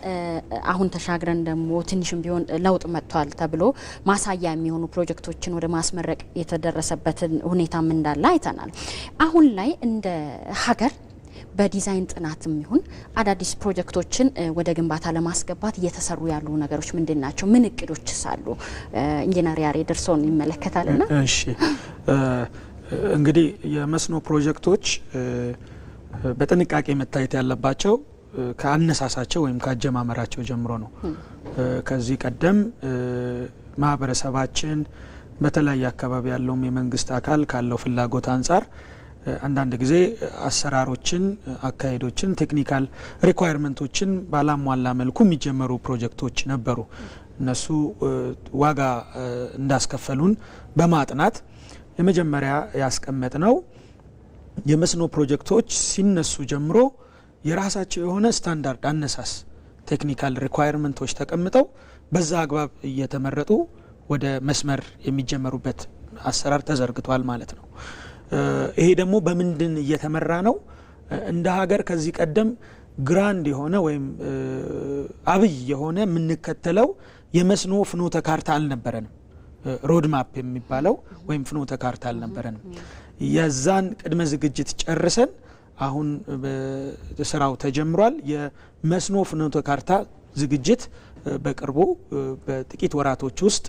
አሁን ተሻግረን ደግሞ ትንሽም ቢሆን ለውጥ መጥቷል ተብሎ ማሳያ የሚሆኑ ፕሮጀክቶችን ወደ ማስመረቅ የተደረሰበትን ሁኔታም እንዳለ አይተናል። አሁን ላይ እንደ ሀገር በዲዛይን ጥናትም ይሁን አዳዲስ ፕሮጀክቶችን ወደ ግንባታ ለማስገባት እየተሰሩ ያሉ ነገሮች ምንድናቸው? ምን እቅዶችስ አሉ? ኢንጂነር ያሬድ እርስዎን ይመለከታልና። እሺ እንግዲህ የመስኖ ፕሮጀክቶች በጥንቃቄ መታየት ያለባቸው ከአነሳሳቸው ወይም ካጀማመራቸው ጀምሮ ነው። ከዚህ ቀደም ማህበረሰባችን በተለያየ አካባቢ ያለው የመንግስት አካል ካለው ፍላጎት አንጻር አንዳንድ ጊዜ አሰራሮችን፣ አካሄዶችን፣ ቴክኒካል ሪኳየርመንቶችን ባላሟላ መልኩ የሚጀመሩ ፕሮጀክቶች ነበሩ። እነሱ ዋጋ እንዳስከፈሉን በማጥናት የመጀመሪያ ያስቀመጥ ነው የመስኖ ፕሮጀክቶች ሲነሱ ጀምሮ የራሳቸው የሆነ ስታንዳርድ አነሳስ ቴክኒካል ሪኳየርመንቶች ተቀምጠው በዛ አግባብ እየተመረጡ ወደ መስመር የሚጀመሩበት አሰራር ተዘርግቷል ማለት ነው። ይሄ ደግሞ በምንድን እየተመራ ነው? እንደ ሀገር ከዚህ ቀደም ግራንድ የሆነ ወይም አብይ የሆነ የምንከተለው የመስኖ ፍኖተ ካርታ አልነበረንም። ሮድ ማፕ የሚባለው ወይም ፍኖተ ካርታ አልነበረንም። የዛን ቅድመ ዝግጅት ጨርሰን አሁን ስራው ተጀምሯል። የመስኖ ፍኖተ ካርታ ዝግጅት በቅርቡ በጥቂት ወራቶች ውስጥ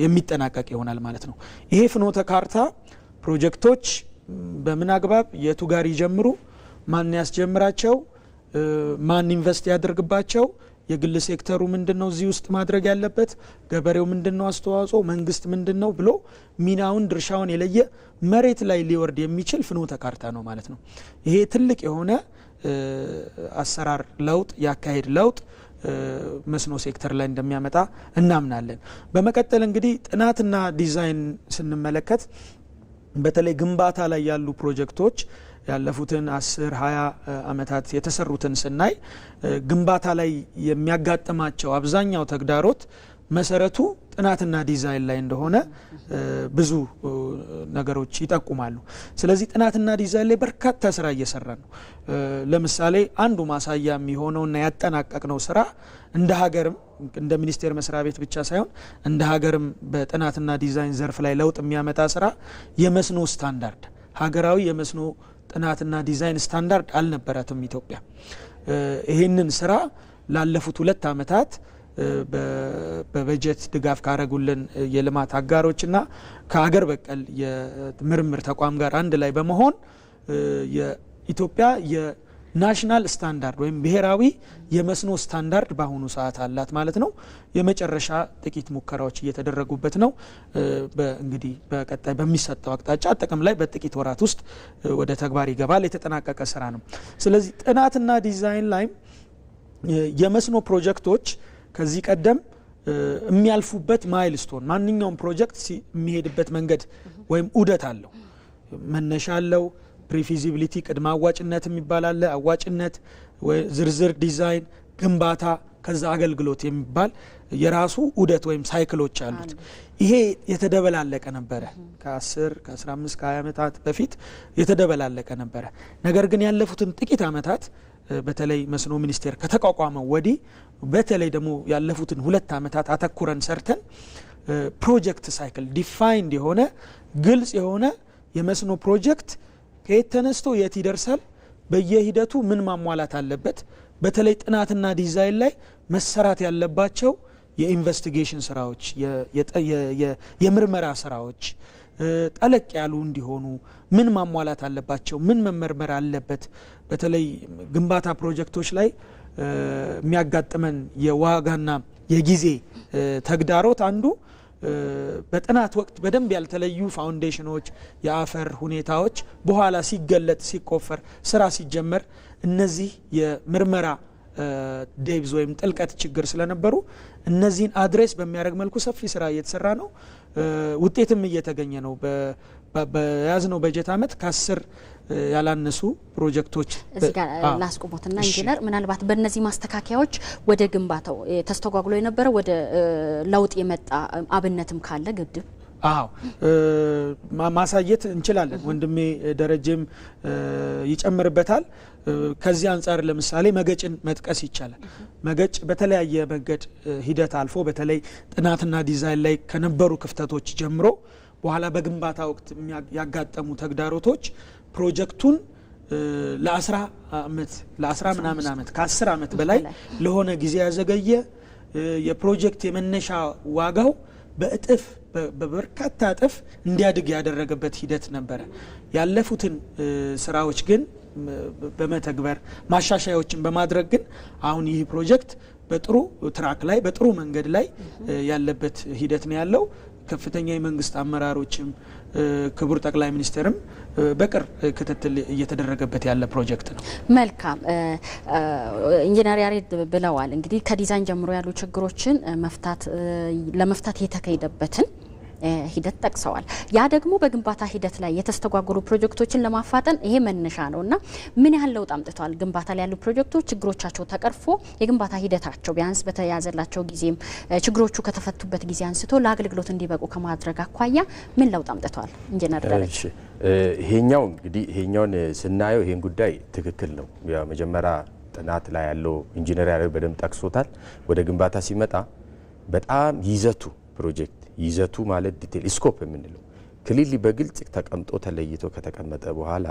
የሚጠናቀቅ ይሆናል ማለት ነው። ይሄ ፍኖተ ካርታ ፕሮጀክቶች በምን አግባብ የቱ ጋር ይጀምሩ፣ ማን ያስጀምራቸው፣ ማን ኢንቨስት ያደርግባቸው፣ የግል ሴክተሩ ምንድነው እዚህ ውስጥ ማድረግ ያለበት፣ ገበሬው ምንድነው አስተዋጽኦ፣ መንግስት ምንድነው ብሎ ሚናውን ድርሻውን የለየ መሬት ላይ ሊወርድ የሚችል ፍኖተ ካርታ ነው ማለት ነው። ይሄ ትልቅ የሆነ አሰራር ለውጥ፣ ያካሄድ ለውጥ መስኖ ሴክተር ላይ እንደሚያመጣ እናምናለን። በመቀጠል እንግዲህ ጥናትና ዲዛይን ስንመለከት በተለይ ግንባታ ላይ ያሉ ፕሮጀክቶች ያለፉትን 10-20 አመታት የተሰሩትን ስናይ ግንባታ ላይ የሚያጋጥማቸው አብዛኛው ተግዳሮት መሰረቱ ጥናትና ዲዛይን ላይ እንደሆነ ብዙ ነገሮች ይጠቁማሉ። ስለዚህ ጥናትና ዲዛይን ላይ በርካታ ስራ እየሰራ ነው። ለምሳሌ አንዱ ማሳያ የሚሆነውና ያጠናቀቅነው ስራ እንደ ሀገርም እንደ ሚኒስቴር መስሪያ ቤት ብቻ ሳይሆን እንደ ሀገርም በጥናትና ዲዛይን ዘርፍ ላይ ለውጥ የሚያመጣ ስራ የመስኖ ስታንዳርድ፣ ሀገራዊ የመስኖ ጥናትና ዲዛይን ስታንዳርድ አልነበራትም ኢትዮጵያ። ይህንን ስራ ላለፉት 2 አመታት በበጀት ድጋፍ ካረጉልን የልማት አጋሮችና ከሀገር በቀል የምርምር ተቋም ጋር አንድ ላይ በመሆን የኢትዮጵያ የናሽናል ስታንዳርድ ወይም ብሔራዊ የመስኖ ስታንዳርድ በአሁኑ ሰዓት አላት ማለት ነው። የመጨረሻ ጥቂት ሙከራዎች እየተደረጉበት ነው። እንግዲህ በቀጣይ በሚሰጠው አቅጣጫ ጥቅም ላይ በጥቂት ወራት ውስጥ ወደ ተግባር ይገባል። የተጠናቀቀ ስራ ነው። ስለዚህ ጥናትና ዲዛይን ላይ የመስኖ ፕሮጀክቶች ከዚህ ቀደም የሚያልፉበት ማይልስቶን ማንኛውም ፕሮጀክት የሚሄድበት መንገድ ወይም ዑደት አለው፣ መነሻ አለው። ፕሪፊዚቢሊቲ ቅድመ አዋጭነት የሚባል አለ፣ አዋጭነት፣ ዝርዝር ዲዛይን፣ ግንባታ፣ ከዛ አገልግሎት የሚባል የራሱ ዑደት ወይም ሳይክሎች አሉት። ይሄ የተደበላለቀ ነበረ። ከ10 ከ15 ከ20 አመታት በፊት የተደበላለቀ ነበረ። ነገር ግን ያለፉትን ጥቂት አመታት በተለይ መስኖ ሚኒስቴር ከተቋቋመው ወዲህ በተለይ ደግሞ ያለፉትን 2 አመታት አተኩረን ሰርተን ፕሮጀክት ሳይክል ዲፋይንድ የሆነ ግልጽ የሆነ የመስኖ ፕሮጀክት ከየት ተነስቶ የት ይደርሳል፣ በየሂደቱ ምን ማሟላት አለበት፣ በተለይ ጥናትና ዲዛይን ላይ መሰራት ያለባቸው የኢንቨስቲጌሽን ስራዎች፣ የምርመራ ስራዎች ጠለቅ ያሉ እንዲሆኑ ምን ማሟላት አለባቸው፣ ምን መመርመር አለበት። በተለይ ግንባታ ፕሮጀክቶች ላይ የሚያጋጥመን የዋጋና የጊዜ ተግዳሮት አንዱ በጥናት ወቅት በደንብ ያልተለዩ ፋውንዴሽኖች፣ የአፈር ሁኔታዎች በኋላ ሲገለጥ ሲቆፈር ስራ ሲጀመር እነዚህ የምርመራ ዴብዝ ወይም ጥልቀት ችግር ስለነበሩ እነዚህን አድሬስ በሚያደርግ መልኩ ሰፊ ስራ እየተሰራ ነው። ውጤትም እየተገኘ ነው። በያዝነው በጀት አመት ከ10 ያላነሱ ፕሮጀክቶች እዚህ ጋር ላስቆሞትና ኢንጂነር ምናልባት በእነዚህ ማስተካከያዎች ወደ ግንባታው ተስተጓጉሎ የነበረ ወደ ለውጥ የመጣ አብነትም ካለ ግድብ ማሳየት እንችላለን። ወንድሜ ደረጀም ይጨምርበታል። ከዚህ አንጻር ለምሳሌ መገጭን መጥቀስ ይቻላል። መገጭ በተለያየ መንገድ ሂደት አልፎ በተለይ ጥናትና ዲዛይን ላይ ከነበሩ ክፍተቶች ጀምሮ በኋላ በግንባታ ወቅት ያጋጠሙ ተግዳሮቶች ፕሮጀክቱን ለ10 ምናምን አመት ከ10 አመት በላይ ለሆነ ጊዜ ያዘገየ የፕሮጀክት የመነሻ ዋጋው በእጥፍ በበርካታ እጥፍ እንዲያድግ ያደረገበት ሂደት ነበረ። ያለፉትን ስራዎች ግን በመተግበር ማሻሻያዎችን በማድረግ ግን አሁን ይህ ፕሮጀክት በጥሩ ትራክ ላይ በጥሩ መንገድ ላይ ያለበት ሂደት ነው ያለው። ከፍተኛ የመንግስት አመራሮችም ክቡር ጠቅላይ ሚኒስትርም በቅር ክትትል እየተደረገበት ያለ ፕሮጀክት ነው። መልካም ኢንጂነር ያሬድ ብለዋል። እንግዲህ ከዲዛይን ጀምሮ ያሉ ችግሮችን ለመፍታት የተካሄደበትን ሂደት ጠቅሰዋል። ያ ደግሞ በግንባታ ሂደት ላይ የተስተጓጎሉ ፕሮጀክቶችን ለማፋጠን ይሄ መነሻ ነውና ምን ያህል ለውጥ አምጥቷል? ግንባታ ላይ ያሉ ፕሮጀክቶች ችግሮቻቸው ተቀርፎ የግንባታ ሂደታቸው ቢያንስ በተያዘላቸው ጊዜም ችግሮቹ ከተፈቱበት ጊዜ አንስቶ ለአገልግሎት እንዲበቁ ከማድረግ አኳያ ምን ለውጥ አምጥቷል? ኢንጂነር ደረጀ ይሄኛው እንግዲህ ይሄኛውን ስናየው ይሄን ጉዳይ ትክክል ነው። መጀመሪያ ጥናት ላይ ያለው ኢንጂነር ያሬድ በደንብ ጠቅሶታል። ወደ ግንባታ ሲመጣ በጣም ይዘቱ ፕሮጀክት ይዘቱ ማለት ዲቴል ስኮፕ የምንለው ክሊሊ በግልጽ ተቀምጦ ተለይቶ ከተቀመጠ በኋላ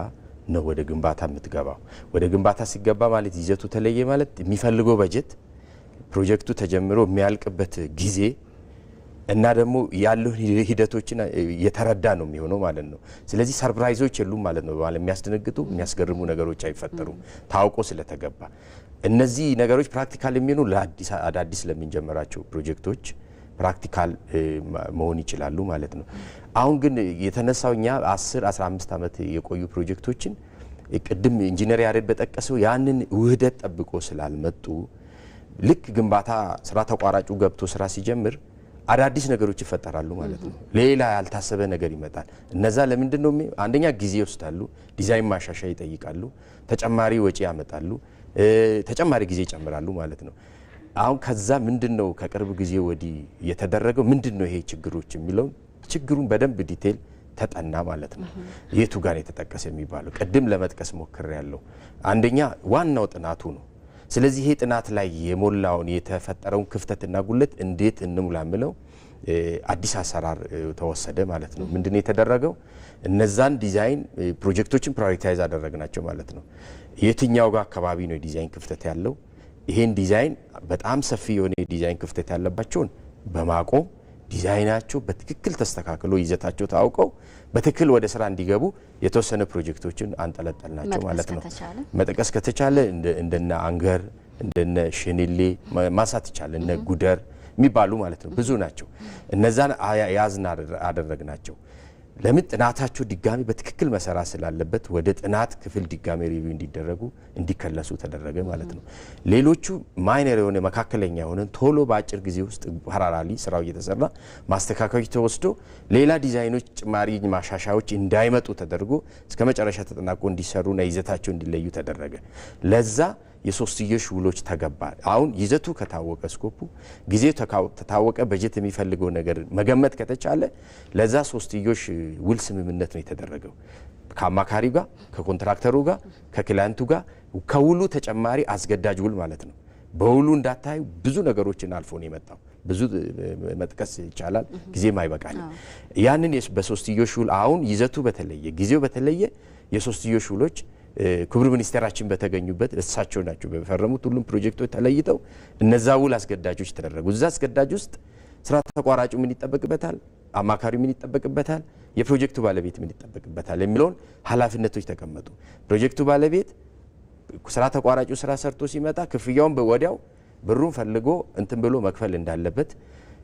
ነው ወደ ግንባታ የምትገባው። ወደ ግንባታ ሲገባ ማለት ይዘቱ ተለየ ማለት የሚፈልገው በጀት ፕሮጀክቱ ተጀምሮ የሚያልቅበት ጊዜ እና ደግሞ ያለው ሂደቶችን የተረዳ ነው የሚሆነው ማለት ነው። ስለዚህ ሰርፕራይዞች የሉም ማለት ነው። ማለት የሚያስደነግጡ የሚያስገርሙ ነገሮች አይፈጠሩም ታውቆ ስለተገባ። እነዚህ ነገሮች ፕራክቲካል የሚሆኑ አዳዲስ ለሚጀምራቸው ፕሮጀክቶች ፕራክቲካል መሆን ይችላሉ ማለት ነው። አሁን ግን የተነሳው እኛ 10-15 ዓመት የቆዩ ፕሮጀክቶችን ቅድም ኢንጂነር ያሬድ በጠቀሰው ያንን ውህደት ጠብቆ ስላልመጡ ልክ ግንባታ ስራ ተቋራጩ ገብቶ ስራ ሲጀምር አዳዲስ ነገሮች ይፈጠራሉ ማለት ነው። ሌላ ያልታሰበ ነገር ይመጣል። እነዛ ለምንድን ነው? አንደኛ ጊዜ ይወስዳሉ፣ ዲዛይን ማሻሻያ ይጠይቃሉ፣ ተጨማሪ ወጪ ያመጣሉ፣ ተጨማሪ ጊዜ ይጨምራሉ ማለት ነው። አሁን ከዛ ምንድነው ከቅርብ ጊዜ ወዲህ የተደረገው ምንድነው ይሄ ችግሮች የሚለው ችግሩን በደንብ ዲቴል ተጠና ማለት ነው። የቱ ጋር የተጠቀሰ የሚባለው ቅድም ለመጥቀስ ሞክር ያለው አንደኛ ዋናው ጥናቱ ነው። ስለዚህ ይሄ ጥናት ላይ የሞላውን የተፈጠረውን ክፍተትና ጉለት እንዴት እንሙላምለው አዲስ አሰራር ተወሰደ ማለት ነው። ምንድነው የተደረገው? እነዛን ዲዛይን ፕሮጀክቶችን ፕራዮሪታይዝ አደረግናቸው ማለት ነው። የትኛው ጋር አካባቢ ነው ዲዛይን ክፍተት ያለው? ይሄን ዲዛይን በጣም ሰፊ የሆነ ዲዛይን ክፍተት ያለባቸውን በማቆም ዲዛይናቸው በትክክል ተስተካክሎ ይዘታቸው ታውቀው በትክክል ወደ ስራ እንዲገቡ የተወሰነ ፕሮጀክቶችን አንጠለጠልናቸው ማለት ነው። መጥቀስ ከተቻለ እንደነ አንገር እንደነ ሽንሌ ማሳት ይቻላል። እነ ጉደር የሚባሉ ማለት ነው። ብዙ ናቸው። እነዛን ያዝና አደረግናቸው። ለምን ጥናታቸው ድጋሚ በትክክል መሰራት ስላለበት ወደ ጥናት ክፍል ድጋሚ ሪቪው እንዲደረጉ እንዲከለሱ ተደረገ ማለት ነው። ሌሎቹ ማይነር የሆነ መካከለኛ የሆነ ቶሎ በአጭር ጊዜ ውስጥ ፓራራሊ ስራው እየተሰራ ማስተካከያዎች ተወስዶ ሌላ ዲዛይኖች ጭማሪ ማሻሻያዎች እንዳይመጡ ተደርጎ እስከ መጨረሻ ተጠናቆ እንዲሰሩና ይዘታቸው እንዲለዩ ተደረገ። ለዛ የሶስትዮሽ ውሎች ተገባ። አሁን ይዘቱ ከታወቀ ስኮፑ ጊዜው ተታወቀ በጀት የሚፈልገው ነገር መገመት ከተቻለ ለዛ ሶስትዮሽ ውል ስምምነት ነው የተደረገው ከአማካሪው ጋር ከኮንትራክተሩ ጋር ከክላይንቱ ጋር ከውሉ ተጨማሪ አስገዳጅ ውል ማለት ነው። በውሉ እንዳታዩ ብዙ ነገሮችን አልፎ ነው የመጣው። ብዙ መጥቀስ ይቻላል፣ ጊዜም አይበቃል። ያንን በሶስትዮሽ ውል አሁን ይዘቱ በተለየ ጊዜው በተለየ የሶስትዮሽ ውሎች ክቡር ሚኒስቴራችን በተገኙበት እሳቸው ናቸው በፈረሙት ሁሉም ፕሮጀክቶች ተለይተው እነዛ ውል አስገዳጆች ተደረጉ። እዛ አስገዳጅ ውስጥ ስራ ተቋራጩ ምን ይጠበቅበታል፣ አማካሪው ምን ይጠበቅበታል፣ የፕሮጀክቱ ባለቤት ምን ይጠበቅበታል የሚለውን ኃላፊነቶች ተቀመጡ። ፕሮጀክቱ ባለቤት ስራ ተቋራጩ ስራ ሰርቶ ሲመጣ ክፍያውን በወዲያው ብሩን ፈልጎ እንትን ብሎ መክፈል እንዳለበት፣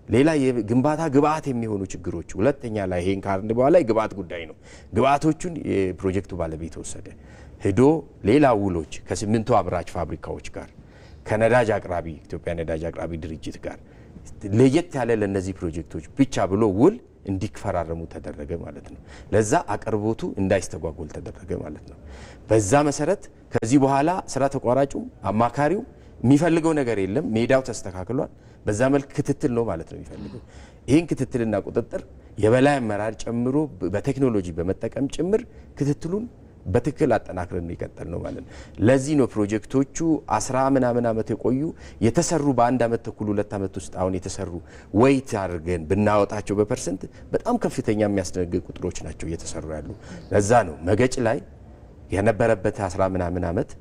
ሌላ የግንባታ ግብአት የሚሆኑ ችግሮች ሁለተኛ ላይ ይሄን ካርን በኋላ የግብአት ጉዳይ ነው። ግብአቶቹን የፕሮጀክቱ ባለቤት ወሰደ ሄዶ ሌላ ውሎች ከሲሚንቶ አምራች ፋብሪካዎች ጋር ከነዳጅ አቅራቢ ኢትዮጵያ ነዳጅ አቅራቢ ድርጅት ጋር ለየት ያለ ለነዚህ ፕሮጀክቶች ብቻ ብሎ ውል እንዲፈራረሙ ተደረገ ማለት ነው። ለዛ አቅርቦቱ እንዳይስተጓጎል ተደረገ ማለት ነው። በዛ መሰረት ከዚህ በኋላ ስራ ተቋራጩ አማካሪው የሚፈልገው ነገር የለም፣ ሜዳው ተስተካክሏል። በዛ መልክ ክትትል ነው ማለት ነው የሚፈልገው። ይህን ክትትልና ቁጥጥር የበላይ አመራር ጨምሮ በቴክኖሎጂ በመጠቀም ጭምር ክትትሉን በትክክል አጠናክረን ይቀጥል ነው ማለት ነው። ለዚህ ነው ፕሮጀክቶቹ 10 ምናምን ዓመት የቆዩ የተሰሩ በአንድ ዓመት ተኩል 2 ዓመት ውስጥ አሁን የተሰሩ ወይት አድርገን ብናወጣቸው በፐርሰንት በጣም ከፍተኛ የሚያስደነግጥ ቁጥሮች ናቸው እየተሰሩ ያሉ። ለዛ ነው መገጭ ላይ የነበረበት 10 ምናምን ዓመት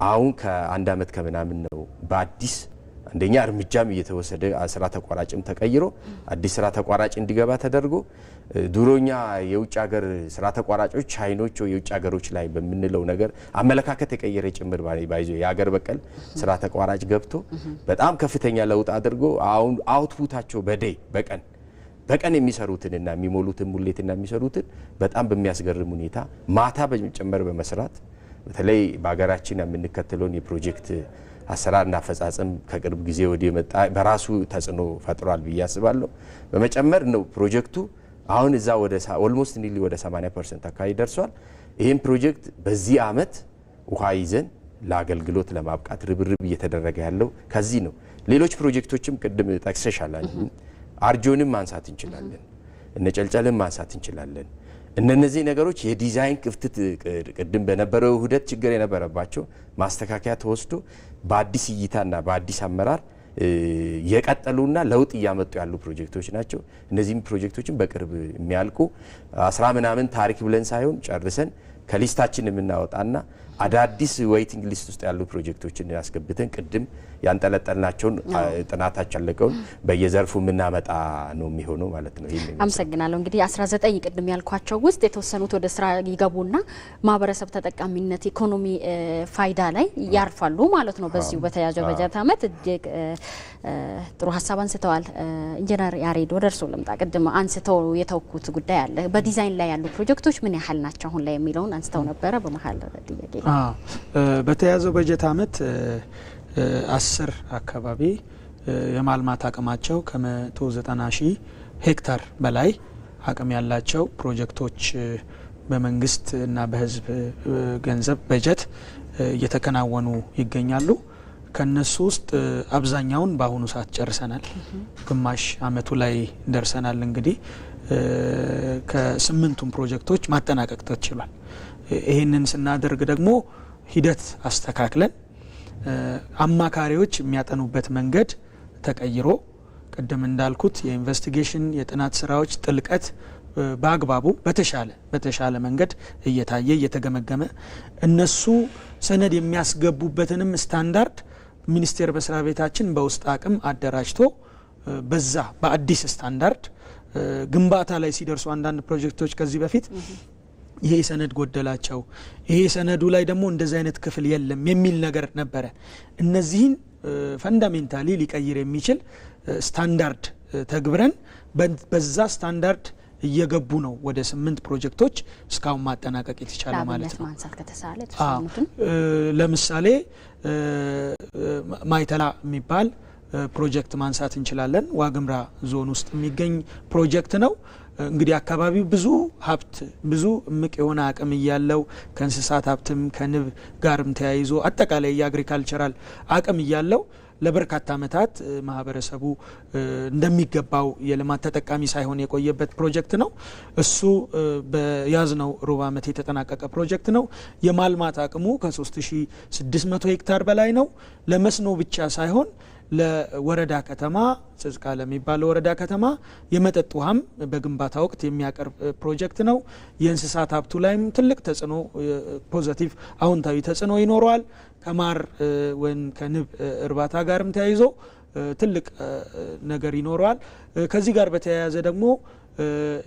አሁን ከአንድ ዓመት ከምናምን ነው በአዲስ አንደኛ እርምጃም እየተወሰደ ስራ ተቋራጭም ተቀይሮ አዲስ ስራ ተቋራጭ እንዲገባ ተደርጎ ዱሮኛ የውጭ ሀገር ስራ ተቋራጮች ቻይኖች ወይ የውጭ ሀገሮች ላይ በሚንለው ነገር አመለካከት የቀየረ ጭምር ባይዞ የሀገር በቀል ስራ ተቋራጭ ገብቶ በጣም ከፍተኛ ለውጥ አድርጎ አሁን አውትፑታቸው በቀን የሚሰሩትንና የሚሞሉትን ሙሌትና የሚሰሩትን በጣም በሚያስገርም ሁኔታ ማታ በመጨመር በመስራት በተለይ በአገራችን የምንከተለውን የፕሮጀክት አሰራርና አፈጻጸም ከቅርብ ጊዜ ወዲህ መጣ በራሱ ተጽዕኖ ፈጥሯል ብዬ አስባለሁ። በመጨመር ነው ፕሮጀክቱ አሁን እዛ ወደ ኦልሞስት ኒሊ ወደ 80% አካባቢ ደርሷል። ይሄን ፕሮጀክት በዚህ አመት ውሃ ይዘን ለአገልግሎት ለማብቃት ርብርብ እየተደረገ ያለው ከዚህ ነው። ሌሎች ፕሮጀክቶችም ቅድም ጠቅሰሻላችሁ አርጆንም ማንሳት እንችላለን እነጨልጨልም ማንሳት እንችላለን። እነዚህ ነገሮች የዲዛይን ክፍተት ቅድም በነበረው ውህደት ችግር የነበረባቸው ማስተካከያ ተወስዶ በአዲስ እይታና በአዲስ አመራር የቀጠሉና ለውጥ ያመጡ ያሉ ፕሮጀክቶች ናቸው። እነዚህም ፕሮጀክቶችን በቅርብ የሚያልቁ 10 ምናምን ታሪክ ብለን ሳይሆን ጨርሰን ከሊስታችን የምናወጣና አዳዲስ ዌይቲንግ ሊስት ውስጥ ያሉ ፕሮጀክቶችን ያስገብተን ቅድም ያንጠለጠልናቸውን ጥናታችን አለቀው በየዘርፉ ምናመጣ ነው የሚሆነው ማለት ነው። ይሄን አመሰግናለሁ። እንግዲህ 19 ቅድም ያልኳቸው ውስጥ የተወሰኑት ወደ ስራ ይገቡና ማህበረሰብ ተጠቃሚነት ኢኮኖሚ ፋይዳ ላይ ያርፋሉ ማለት ነው። በዚሁ በተያዘው በጀት አመት እጅግ ጥሩ ሀሳብ አንስተዋል። ኢንጂነር ያሬድ ወደ እርሶ ልምጣ። ቅድም አንስተው የተወኩት ጉዳይ አለ። በዲዛይን ላይ ያሉ ፕሮጀክቶች ምን ያህል ናቸው አሁን ላይ የሚለውን አንስተው ነበረ። በመሃል ጥያቄ በተያዘው በጀት አመት 10 አካባቢ የማልማት አቅማቸው ከ190,000 ሄክታር በላይ አቅም ያላቸው ፕሮጀክቶች በመንግስት እና በህዝብ ገንዘብ በጀት እየተከናወኑ ይገኛሉ። ከነሱ ውስጥ አብዛኛውን በአሁኑ ሰዓት ጨርሰናል። ግማሽ አመቱ ላይ ደርሰናል። እንግዲህ ከ8ቱም ፕሮጀክቶች ማጠናቀቅ ተችሏል። ይሄንን ስናደርግ ደግሞ ሂደት አስተካክለን አማካሪዎች የሚያጠኑበት መንገድ ተቀይሮ ቀደም እንዳልኩት የኢንቨስቲጌሽን የጥናት ስራዎች ጥልቀት በአግባቡ በተሻለ መንገድ እየታየ እየተገመገመ እነሱ ሰነድ የሚያስገቡበትንም ስታንዳርድ ሚኒስቴር መስሪያ ቤታችን በውስጥ አቅም አደራጅቶ በዛ በአዲስ ስታንዳርድ ግንባታ ላይ ሲደርሱ አንዳንድ ፕሮጀክቶች ከዚህ በፊት ይሄ ሰነድ ጎደላቸው ይሄ ሰነዱ ላይ ደግሞ እንደዚህ አይነት ክፍል የለም የሚል ነገር ነበረ። እነዚህን ፈንዳሜንታሊ ሊቀይር የሚችል ስታንዳርድ ተግብረን በዛ ስታንዳርድ እየገቡ ነው ወደ 8 ፕሮጀክቶች እስካሁን ማጠናቀቅ የተቻለ ማለት ነው። ለምሳሌ ማይተላ የሚባል ፕሮጀክት ማንሳት እንችላለን። ዋግምራ ዞን ውስጥ የሚገኝ ፕሮጀክት ነው። እንግዲህ አካባቢው ብዙ ሀብት ብዙ እምቅ የሆነ አቅም እያለው ከእንስሳት ሀብትም ከንብ ጋርም ተያይዞ አጠቃላይ የአግሪካልቸራል አቅም እያለው ለበርካታ አመታት ማህበረሰቡ እንደሚገባው የልማት ተጠቃሚ ሳይሆን የቆየበት ፕሮጀክት ነው። እሱ በያዝነው ሩብ አመት የተጠናቀቀ ፕሮጀክት ነው። የማልማት አቅሙ ከ3600 ሄክታር በላይ ነው። ለመስኖ ብቻ ሳይሆን ለወረዳ ከተማ ጽዝቃ ለሚባለው ወረዳ ከተማ የመጠጥ ውሃም በግንባታ ወቅት የሚያቀርብ ፕሮጀክት ነው። የእንስሳት ሀብቱ ላይም ትልቅ ተጽዕኖ ፖዚቲቭ አዎንታዊ ተጽዕኖ ይኖረዋል። ከማር ወይም ከንብ እርባታ ጋርም ተያይዞ ትልቅ ነገር ይኖረዋል። ከዚህ ጋር በተያያዘ ደግሞ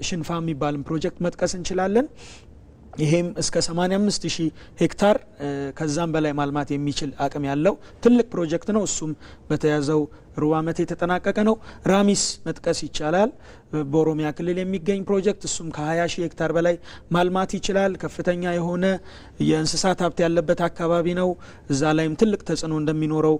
ሽንፋ የሚባልን ፕሮጀክት መጥቀስ እንችላለን። ይሄም እስከ 85,000 ሄክታር ከዛም በላይ ማልማት የሚችል አቅም ያለው ትልቅ ፕሮጀክት ነው። እሱም በተያዘው ሩብ አመት የተጠናቀቀ ነው። ራሚስ መጥቀስ ይቻላል። በኦሮሚያ ክልል የሚገኝ ፕሮጀክት እሱም ከ20,000 ሄክታር በላይ ማልማት ይችላል። ከፍተኛ የሆነ የእንስሳት ሀብት ያለበት አካባቢ ነው። እዛ ላይም ትልቅ ተጽዕኖ እንደሚኖረው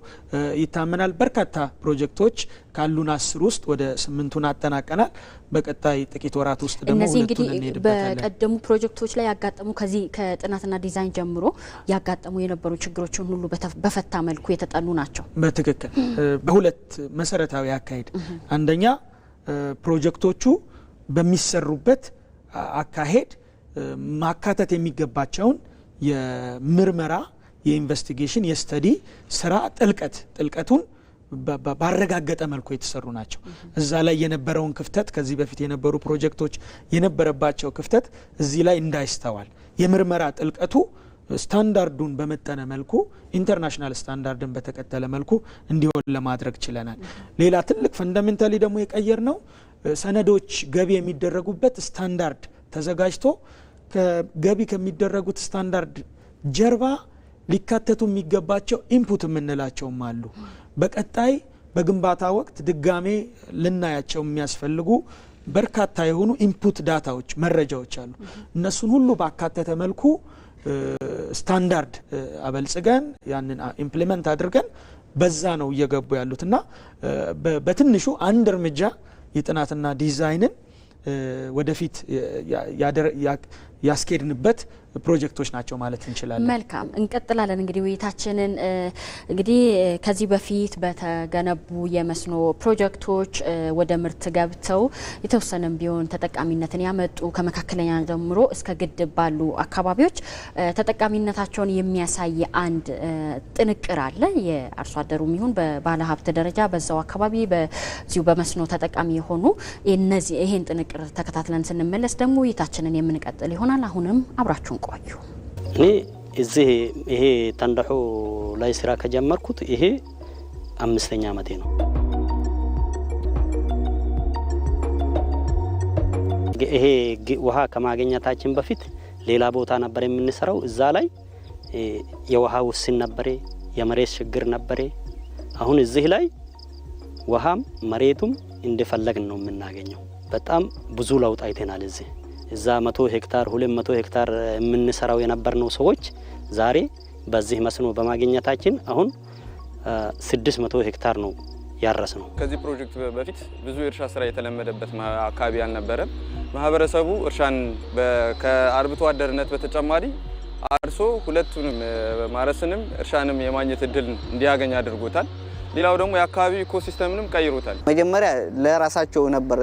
ይታመናል። በርካታ ፕሮጀክቶች ካሉን 10 ውስጥ ወደ 8ቱን አጠናቀናል። በቀጣይ ጥቂት ወራት ውስጥ ደግሞ ሁለቱን እንሄድበታለን። በቀደሙ ፕሮጀክቶች ላይ ያጋጠሙ ከዚህ ከጥናትና ዲዛይን ጀምሮ ያጋጠሙ የነበሩ ችግሮችን ሁሉ በፈታ መልኩ የተጠኑ ናቸው። በትክክል በሁለት መሰረታዊ አካሄድ አንደኛ ፕሮጀክቶቹ በሚሰሩበት አካሄድ ማካተት የሚገባቸውን የምርመራ የኢንቨስቲጌሽን የስተዲ ስራ ጥልቀቱን ባረጋገጠ መልኩ የተሰሩ ናቸው። እዛ ላይ የነበረውን ክፍተት ከዚህ በፊት የነበሩ ፕሮጀክቶች የነበረባቸው ክፍተት እዚህ ላይ እንዳይስተዋል የምርመራ ጥልቀቱ ስታንዳርዱን በመጠነ መልኩ ኢንተርናሽናል ስታንዳርድን በተከተለ መልኩ እንዲሆን ለማድረግ ችለናል። ሌላ ትልቅ ፈንዳሜንታሊ ደግሞ የቀየር ነው ሰነዶች ገቢ የሚደረጉበት ስታንዳርድ ተዘጋጅቶ ገቢ ከሚደረጉት ስታንዳርድ ጀርባ ሊካተቱ የሚገባቸው ኢንፑት የምንላቸውም አሉ። በቀጣይ በግንባታ ወቅት ድጋሜ ልናያቸው የሚያስፈልጉ በርካታ የሆኑ ኢንፑት ዳታዎች መረጃዎች አሉ። እነሱን ሁሉ ባካተተ መልኩ ስታንዳርድ አበልጽገን ያንን ኢምፕሊመንት አድርገን በዛ ነው እየገቡ ያሉትና በትንሹ አንድ እርምጃ የጥናትና ዲዛይንን ወደፊት ያስኬድንበት ፕሮጀክቶች ናቸው ማለት እንችላለን። መልካም እንቀጥላለን። እንግዲህ ውይይታችንን እንግዲህ ከዚህ በፊት በተገነቡ የመስኖ ፕሮጀክቶች ወደ ምርት ገብተው የተወሰነም ቢሆን ተጠቃሚነትን ያመጡ ከመካከለኛ ጀምሮ እስከ ግድብ ባሉ አካባቢዎች ተጠቃሚነታቸውን የሚያሳይ አንድ ጥንቅር አለ። የአርሶ አደሩም ይሁን በባለ ሀብት ደረጃ በዛው አካባቢ በዚሁ በመስኖ ተጠቃሚ የሆኑ እነዚህ ይሄን ጥንቅር ተከታትለን ስንመለስ ደግሞ ውይይታችንን የምንቀጥል ይሆናል። አሁንም አብራችሁን ቆዩ። እኔ እዚህ ይሄ ተንደሆ ላይ ስራ ከጀመርኩት ይሄ 5ኛ ዓመቴ ነው። ይሄ ውሃ ከማግኘታችን በፊት ሌላ ቦታ ነበር የምንሰራው። እዛ ላይ የውሃ ውስን ነበር፣ የመሬት ችግር ነበር። አሁን እዚህ ላይ ውሃም መሬቱም እንደፈለግን ነው የምናገኘው። በጣም ብዙ ለውጥ አይተናል። እዛ 100 ሄክታር 200 ሄክታር የምንሰራው የነበርነው ሰዎች ዛሬ በዚህ መስኖ በማግኘታችን አሁን 600 ሄክታር ነው ያረስነው። ከዚህ ፕሮጀክት በፊት ብዙ የእርሻ ስራ የተለመደበት አካባቢ አልነበረም። ማህበረሰቡ እርሻን ከአርብቶ አደርነት በተጨማሪ አርሶ ሁለቱንም ማረስንም እርሻንም የማግኘት እድል እንዲያገኝ አድርጎታል። ሌላው ደግሞ የአካባቢ ኢኮሲስተምንም ቀይሮታል። መጀመሪያ ለራሳቸው ነበር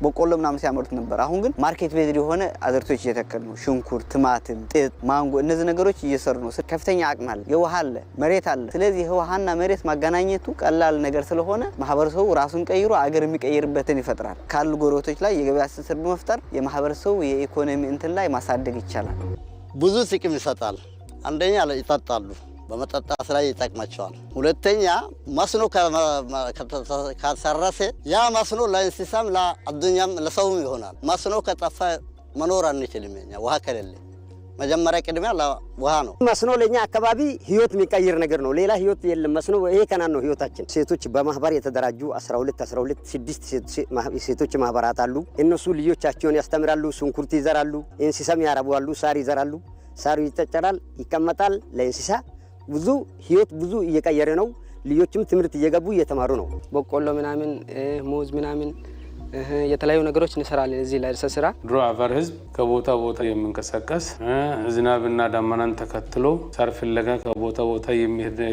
በቆሎ ምናምን ሲያመርቱ ነበር። አሁን ግን ማርኬት ቤዝድ የሆነ አዘርቶች እየተከሉ ነው። ሽንኩርት፣ ቲማቲም፣ ጥጥ፣ ማንጎ እነዚህ ነገሮች እየሰሩ ነው። ከፍተኛ አቅም አለ፣ የውሃ አለ፣ መሬት አለ። ስለዚህ ውሃና መሬት ማገናኘቱ ቀላል ነገር ስለሆነ ማህበረሰቡ ራሱን ቀይሮ አገር የሚቀይርበትን ይፈጥራል። ካሉ ጎረቤቶች ላይ የገበያ ትስስር በመፍጠር የማህበረሰቡ የኢኮኖሚ እንትን ላይ ማሳደግ ይቻላል። ብዙ ጥቅም ይሰጣል። አንደኛ ይጠጣሉ፣ በመጠጣት ላይ ይጠቅማቸዋል። ሁለተኛ መስኖ ከተሰራሰ ያ መስኖ ለእንስሳም ለአዱኛም ለሰውም ይሆናል። መስኖ ከጠፋ መኖር አንችልም። ውሃ ከሌለ መጀመሪያ ቅድሚያ ለውሃ ነው። መስኖ ለኛ አካባቢ ህይወት የሚቀይር ነገር ነው። ሌላ ህይወት የለም። መስኖ ይሄ ከናን ነው ህይወታችን። ሴቶች በማህበር የተደራጁ 6 ሴቶች ማህበራት አሉ። እነሱ ልጆቻቸውን ያስተምራሉ፣ ሽንኩርት ይዘራሉ፣ እንስሳም ያረባሉ፣ ሳር ይዘራሉ። ሳሩ ይተጨራል፣ ይቀመጣል። ለእንስሳ ብዙ ህይወት ብዙ እየቀየረ ነው። ልጆችም ትምህርት እየገቡ እየተማሩ ነው። በቆሎ ምናምን ሙዝ ምናምን የተለያዩ ነገሮች እንሰራለን። እዚህ ላይ ስራ ድሮ አፋር ህዝብ ከቦታ ቦታ የሚንቀሳቀስ ዝናብና ዳመናን ተከትሎ ሳር ፍለጋ ከቦታ ቦታ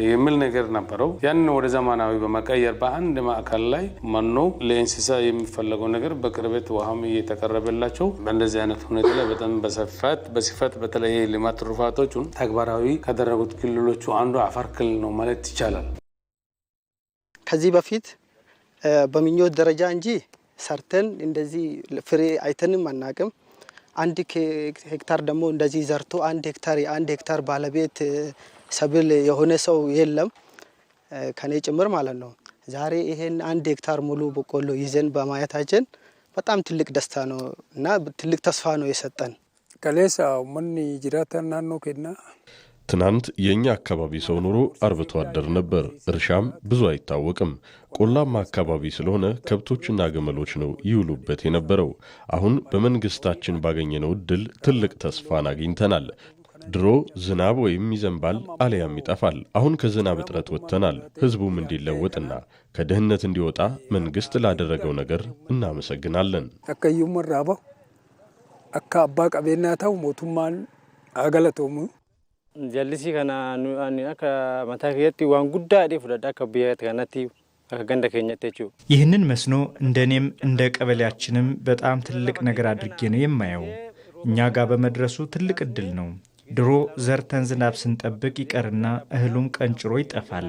የሚል ነገር ነበረው። ያን ወደ ዘመናዊ በመቀየር በአንድ ማዕከል ላይ መኖ ለእንስሳ የሚፈለገው ነገር በቅርበት ውሃም እየተቀረበላቸው በእንደዚህ አይነት ሁኔታ ላይ በጣም በስፋት በተለይ ልማት ትሩፋቶቹን ተግባራዊ ካደረጉት ክልሎቹ አንዱ አፋር ክልል ነው ማለት ይቻላል። ከዚህ በፊት በምኞት ደረጃ እንጂ ሰርተን እንደዚህ ፍሬ አይተንም አናቅም። 1 ሄክታር ደግሞ እንደዚህ ዘርቶ 1 ሄክታር ባለቤት ሰብል የሆነ ሰው የለም ከኔ ጭምር ማለት ነው። ዛሬ ይሄን 1 ሄክታር ሙሉ በቆሎ ይዘን በማየታችን በጣም ትልቅ ደስታ ነው እና ትልቅ ተስፋ ነው የሰጠን። ከሌሳ ምን ጅራተና ነው ከና ትናንት የኛ አካባቢ ሰው ኑሮ አርብቶ አደር ነበር። እርሻም ብዙ አይታወቅም። ቆላማ አካባቢ ስለሆነ ከብቶችና ግመሎች ነው ይውሉበት የነበረው። አሁን በመንግስታችን ባገኘነው እድል ትልቅ ተስፋን አግኝተናል። ድሮ ዝናብ ወይም ይዘንባል አለያም ይጠፋል። አሁን ከዝናብ እጥረት ወጥተናል። ህዝቡም እንዲለወጥና ከድህነት እንዲወጣ መንግስት ላደረገው ነገር እናመሰግናለን። አከዩም መራባው አካባ ቀቤናታው ሞቱማን አገለቶሙ ጀልሲ ከና ኑአኒና ከመታከየቲ ዋን ጉዳ ዲ ፍለዳ ከቢያት ከናቲ ከገንደ ከኛቴቹ ይህንን መስኖ እንደኔም እንደ ቀበሌያችንም በጣም ትልቅ ነገር አድርጌ ነው የማየው። እኛ ጋር በመድረሱ ትልቅ እድል ነው። ድሮ ዘርተን ዝናብ ስንጠብቅ ይቀርና እህሉም ቀንጭሮ ይጠፋል።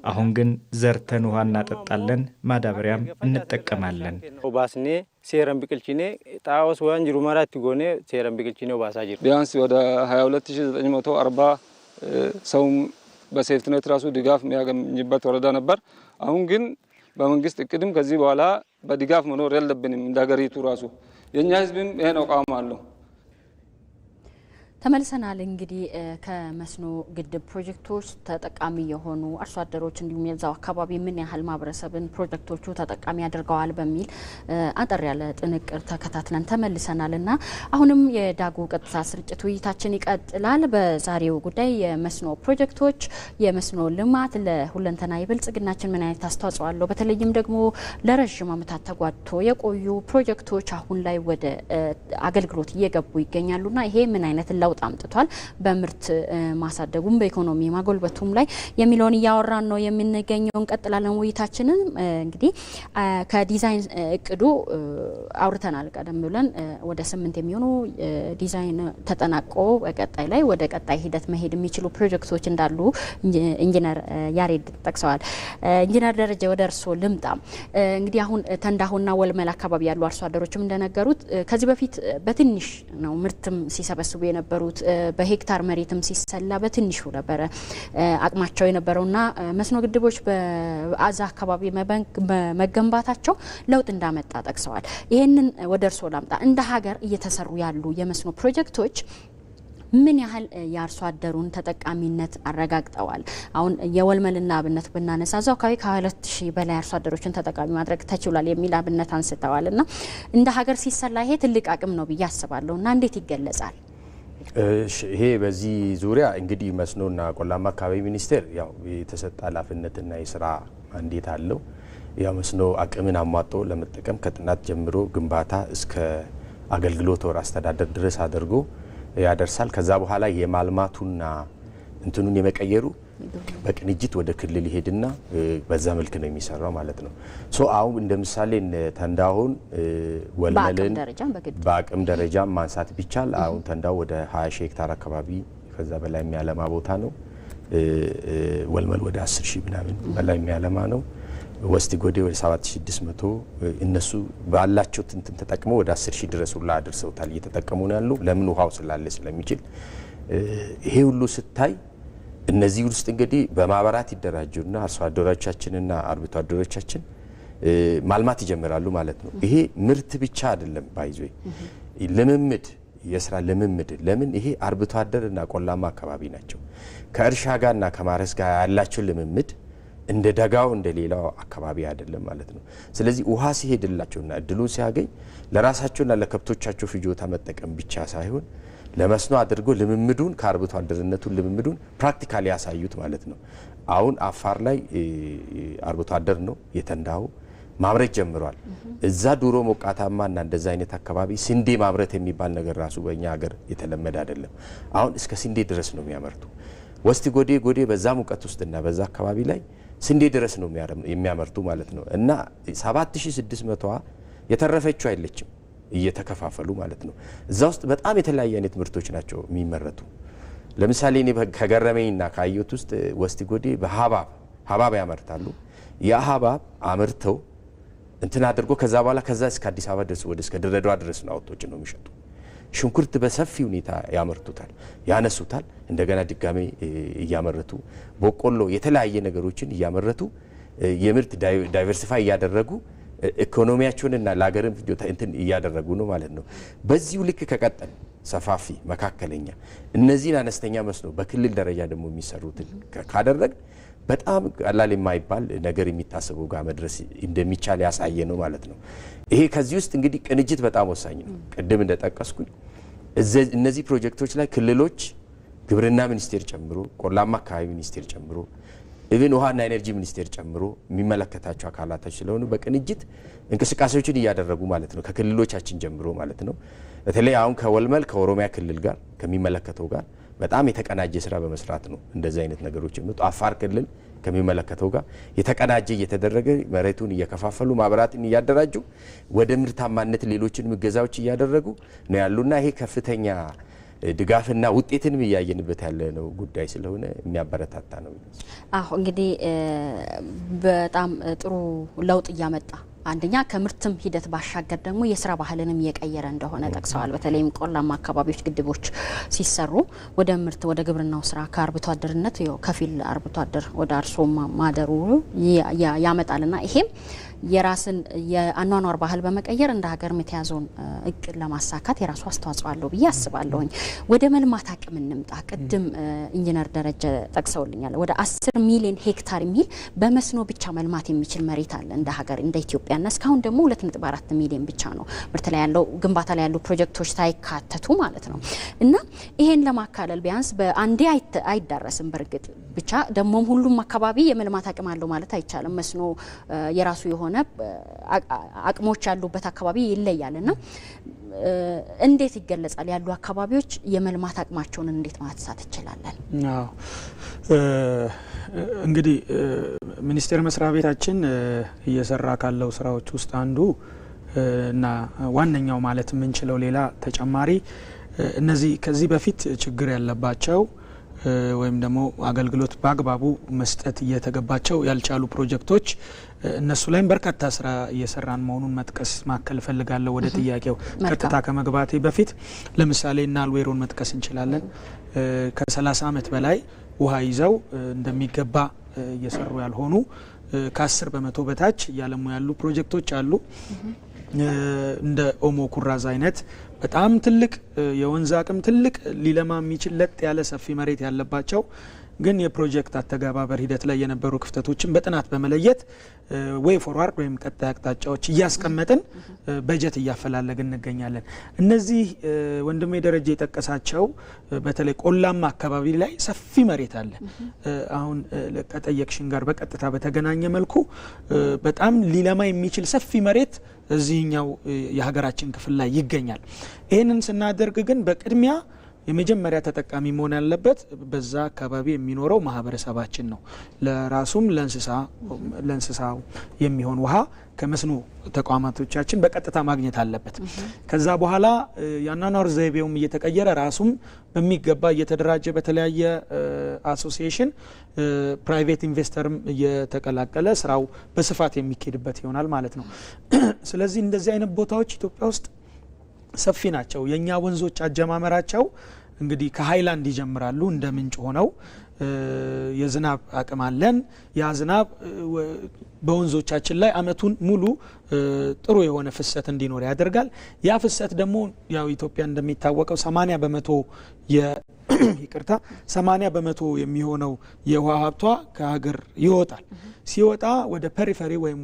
አሁን ግን ዘርተን ውሃ እናጠጣለን፣ ማዳበሪያም እንጠቀማለን። ባስኔ ሴረን ቢቅልቺኔ ጣውስ ወን ጅሩ ማራት ጎኔ ሴረን ቢቅልቺኔ ባሳጅ ቢያንስ ወደ 22940 ሰው በሴፍትኔት ራሱ ድጋፍ የሚያገኝበት ወረዳ ነበር። አሁን ግን በመንግስት እቅድም ከዚህ በኋላ በድጋፍ መኖር የለብንም እንደ ሀገሪቱ ራሱ የኛ ህዝብም ይሄን አቋም አለው። ተመልሰናል። እንግዲህ ከመስኖ ግድብ ፕሮጀክቶች ተጠቃሚ የሆኑ አርሶ አደሮች እንዲሁም የዛው አካባቢ ምን ያህል ማህበረሰብን ፕሮጀክቶቹ ተጠቃሚ ያደርገዋል በሚል አጠር ያለ ጥንቅር ተከታትለን ተመልሰናልና አሁንም የዳጉ ቀጥታ ስርጭት ውይይታችን ይቀጥላል። በዛሬው ጉዳይ የመስኖ ፕሮጀክቶች የመስኖ ልማት ለሁለንተናዊ ብልጽግናችን ምን አይነት አስተዋጽኦ አለው፣ በተለይም ደግሞ ለረጅም ዓመታት ተጓድቶ የቆዩ ፕሮጀክቶች አሁን ላይ ወደ አገልግሎት እየገቡ ይገኛሉና ይሄ ምን አይነት ለውጥ አምጥቷል፣ በምርት ማሳደጉም በኢኮኖሚ ማጎልበቱም ላይ የሚለውን እያወራን ነው የምንገኘው። እንቀጥላለን ውይይታችንን። እንግዲህ ከዲዛይን እቅዱ አውርተናል ቀደም ብለን ወደ 8 የሚሆኑ ዲዛይን ተጠናቆ በቀጣይ ላይ ወደ ቀጣይ ሂደት መሄድ የሚችሉ ፕሮጀክቶች እንዳሉ ኢንጂነር ያሬድ ጠቅሰዋል። ኢንጂነር ደረጀ ወደ እርስዎ ልምጣ። እንግዲህ አሁን ተንዳሆና ወልመል አካባቢ ያሉ አርሶ አደሮችም እንደነገሩት ከዚህ በፊት በትንሽ ነው ምርትም ሲሰበስቡ የነበሩ በሄክታር መሬትም ሲሰላ በትንሹ ነበረ አቅማቸው የነበረውና መስኖ ግድቦች በአዛ አካባቢ መገንባታቸው ለውጥ እንዳመጣ ጠቅሰዋል። ይሄንን ወደ እርስዎ ላምጣ። እንደ ሀገር እየተሰሩ ያሉ የመስኖ ፕሮጀክቶች ምን ያህል የአርሶ አደሩን ተጠቃሚነት አረጋግጠዋል? አሁን የወልመልና አብነት ብናነሳ እዛው አካባቢ ከ2000 በላይ አርሶ አደሮችን ተጠቃሚ ማድረግ ተችሏል የሚል አብነት አንስተዋልና እንደ ሀገር ሲሰላ ይሄ ትልቅ አቅም ነው ብዬ አስባለሁና እንዴት ይገለጻል? ይሄ በዚህ ዙሪያ እንግዲህ መስኖና ቆላማ አካባቢ ሚኒስቴር ያው የተሰጠ ኃላፊነትና የስራ እንዴት አለው። ያው መስኖ አቅምን አሟጦ ለመጠቀም ከጥናት ጀምሮ ግንባታ እስከ አገልግሎት ወር አስተዳደር ድረስ አድርጎ ያደርሳል። ከዛ በኋላ የማልማቱና እንትኑን የመቀየሩ በቅንጅት ወደ ክልል ይሄድና በዛ መልክ ነው የሚሰራው ማለት ነው። ሶ አሁን እንደ ምሳሌ ተንዳሆን ወልመልን በአቅም ደረጃ ማንሳት ቢቻል አሁን ተንዳው ወደ 20 ሄክታር አካባቢ ከዛ በላይ የሚያለማ ቦታ ነው። ወልመል ወደ 10,000 ምናምን በላይ የሚያለማ ነው። ወስቲ ጎዴ ወደ 7600 እነሱ ባላቸው እንትን ተጠቅመው ወደ 10,000 ድረስ ሁላ አድርሰውታል። እየተጠቀሙ ነው ያሉ ለምን ውሃው ስላለ ስለሚችል ይሄ ሁሉ ስታይ እነዚህ ውስጥ እንግዲህ በማህበራት ይደራጁና አርሶ አደሮቻችንና አርብቶ አደሮቻችን ማልማት ይጀምራሉ ማለት ነው። ይሄ ምርት ብቻ አይደለም ባይዞ ልምምድ የስራ ልምምድ ለምን ይሄ አርብቶ አደርና ቆላማ አካባቢ ናቸው። ከእርሻ ጋርና ከማረስ ጋር ያላቸው ልምምድ እንደ ደጋው እንደ ሌላው አካባቢ አይደለም ማለት ነው። ስለዚህ ውሃ ሲሄድላቸውና እድሉን ሲያገኝ ለራሳቸውና ለከብቶቻቸው ፍጆታ መጠቀም ብቻ ሳይሆን ለመስኖ አድርጎ ልምምዱን ከአርብቶ አደርነቱን ልምምዱን ፕራክቲካሊ ያሳዩት ማለት ነው። አሁን አፋር ላይ አርብቶ አደር ነው የተንዳው ማምረት ጀምሯል። እዛ ዱሮ ሞቃታማና እንደዛ አይነት አካባቢ ስንዴ ማምረት የሚባል ነገር ራሱ በእኛ ሀገር የተለመደ አይደለም። አሁን እስከ ስንዴ ድረስ ነው የሚያመርቱ። ወስቲ ጎዴ በዛ ሙቀት ውስጥና በዛ አካባቢ ላይ ስንዴ ድረስ ነው የሚያመርቱ ማለት ነው። እና 7600 የተረፈችው አይለችም እየተከፋፈሉ ማለት ነው። እዛ ውስጥ በጣም የተለያየ አይነት ምርቶች ናቸው የሚመረቱ። ለምሳሌ እኔ ከገረመኝና ካየሁት ውስጥ ወስቲ ጎዴ በሀባብ ያመርታሉ። ያ ሀባብ አምርተው እንትን አድርጎ ከዛ በኋላ ከዛ እስከ አዲስ አበባ ድረስ ወደ እስከ ድሬዳዋ ድረስ ነው አውጥቶ ነው የሚሸጡ። ሽንኩርት በሰፊ ሁኔታ ያመርቱታል፣ ያነሱታል። እንደገና ድጋሜ እያመረቱ በቆሎ የተለያየ ነገሮችን እያመረቱ የምርት ዳይቨርሲፋይ እያደረጉ ኢኮኖሚያቸውንና ለሀገርም ፍጆታ እንትን እያደረጉ ነው ማለት ነው። በዚሁ ልክ ከቀጠል ሰፋፊ መካከለኛ እነዚህን አነስተኛ መስኖ በክልል ደረጃ ደግሞ የሚሰሩትን ካደረግ በጣም ቀላል የማይባል ነገር የሚታሰበው ጋር መድረስ እንደሚቻል ያሳየ ነው ማለት ነው። ይሄ ከዚህ ውስጥ እንግዲህ ቅንጅት በጣም ወሳኝ ነው። ቅድም እንደጠቀስኩኝ እነዚህ ፕሮጀክቶች ላይ ክልሎች ግብርና ሚኒስቴር ጨምሮ ቆላማ አካባቢ ሚኒስቴር ጨምሮ ኢቭን ውሃና ኤነርጂ ሚኒስቴር ጨምሮ የሚመለከታቸው አካላቶች ስለሆኑ በቅንጅት እንቅስቃሴዎችን እያደረጉ ማለት ነው። ከክልሎቻችን ጀምሮ ማለት ነው። በተለይ አሁን ከወልመል ከኦሮሚያ ክልል ጋር ከሚመለከተው ጋር በጣም የተቀናጀ ስራ በመስራት ነው እንደዚህ አይነት ነገሮች የሚመጡ። አፋር ክልል ከሚመለከተው ጋር የተቀናጀ እየተደረገ መሬቱን እየከፋፈሉ ማህበራትን እያደራጁ ወደ ምርታማነት ሌሎችን ምገዛዎች እያደረጉ ነው ያሉና ይሄ ከፍተኛ ድጋፍና ውጤትንም እያየንበት ያለ ነው ጉዳይ ስለሆነ የሚያበረታታ ነው። አዎ እንግዲህ በጣም ጥሩ ለውጥ እያመጣ አንደኛ ከምርትም ሂደት ባሻገር ደግሞ የስራ ባህልንም እየቀየረ እንደሆነ ጠቅሰዋል። በተለይም ቆላማ አካባቢዎች ግድቦች ሲሰሩ ወደ ምርት ወደ ግብርናው ስራ ከአርብቶ አደርነት ከፊል አርብቶ አደር ወደ አርሶ ማደሩ ያመጣልና ይሄም የራስን የአኗኗር ባህል በመቀየር እንደ ሀገር የተያዘውን እቅድ ለማሳካት የራሱ አስተዋጽኦ አለው ብዬ አስባለሁኝ። ወደ መልማት አቅም እንምጣ። ቅድም ኢንጂነር ደረጀ ጠቅሰውልኛል። ወደ 10 ሚሊዮን ሄክታር የሚል በመስኖ ብቻ መልማት የሚችል መሬት አለ እንደ ሀገር እንደ ኢትዮጵያና እስካሁን ደግሞ 2.4 ሚሊዮን ብቻ ነው ምርት ላይ ያለው ግንባታ ላይ ያሉ ፕሮጀክቶች ሳይካተቱ ማለት ነው። እና ይሄን ለማካለል ቢያንስ በአንዴ አይዳረስም። በርግጥ ብቻ ደሞም ሁሉም አካባቢ የመልማት አቅም አለው ማለት አይቻልም። መስኖ የራሱ የሆነ አቅሞች ያሉበት አካባቢ ይለያልና እንዴት ይገለጻል? ያሉ አካባቢዎች የመልማት አቅማቸውን እንዴት ማሳት ይችላል? አዎ እንግዲህ ሚኒስቴር መስሪያ ቤታችን እየሰራ ካለው ስራዎች ውስጥ አንዱ እና ዋነኛው ማለት የምንችለው ሌላ ተጨማሪ እነዚህ ከዚህ በፊት ችግር ያለባቸው ወይም ደግሞ አገልግሎት በአግባቡ መስጠት እየተገባቸው ያልቻሉ ፕሮጀክቶች እነሱ ላይም በርካታ ስራ እየሰራን መሆኑን መጥቀስ ማከል ፈልጋለሁ። ወደ ጥያቄው ቀጥታ ከመግባቴ በፊት ለምሳሌ እና አልዌሮን መጥቀስ እንችላለን። ከ30 አመት በላይ ውሃ ይዘው እንደሚገባ እየሰሩ ያልሆኑ ከ10 በመቶ በታች እያለሙ ያሉ ፕሮጀክቶች አሉ። እንደ ኦሞ ኩራዝ አይነት በጣም ትልቅ የወንዝ አቅም ትልቅ ሊለማ የሚችል ለጥ ያለ ሰፊ መሬት ያለባቸው ግን የፕሮጀክት አተገባበር ሂደት ላይ የነበሩ ክፍተቶችን በጥናት በመለየት ዌይ ፎርዋርድ ወይም ቀጣይ አቅጣጫዎች እያስቀመጥን በጀት እያፈላለግን እንገኛለን። እነዚህ ወንድሜ ደረጃ የጠቀሳቸው በተለይ ቆላማ አካባቢ ላይ ሰፊ መሬት አለ። አሁን ከጠየቅሽን ጋር በቀጥታ በተገናኘ መልኩ በጣም ሊለማ የሚችል ሰፊ መሬት እዚህኛው የሀገራችን ክፍል ላይ ይገኛል። ይህንን ስናደርግ ግን በቅድሚያ የመጀመሪያ ተጠቃሚ መሆን ያለበት በዛ አካባቢ የሚኖረው ማህበረሰባችን ነው። ለራሱም ለእንስሳው የሚሆን ውሃ ከመስኖ ተቋማቶቻችን በቀጥታ ማግኘት አለበት። ከዛ በኋላ ያናናር ዘይቤውም እየተቀየረ ራሱም በሚገባ እየተደራጀ በተለያየ አሶሲዬሽን ፕራይቬት ኢንቨስተርም እየተቀላቀለ ስራው በስፋት የሚካሄድበት ይሆናል ማለት ነው። ስለዚህ እንደዚህ አይነት ቦታዎች ኢትዮጵያ ውስጥ ሰፊ ናቸው። የኛ ወንዞች አጀማመራቸው እንግዲህ ከሃይላንድ ይጀምራሉ እንደ ምንጭ ሆነው የዝናብ አቅም አለን። ያ ዝናብ በወንዞቻችን ላይ አመቱን ሙሉ ጥሩ የሆነ ፍሰት እንዲኖር ያደርጋል። ያ ፍሰት ደግሞ ያው ኢትዮጵያ እንደሚታወቀው 80 በመቶ ይቅርታ 80 በመቶ የሚሆነው የውሃ ሀብቷ ከሀገር ይወጣል። ሲወጣ ወደ ፔሪፈሪ ወይም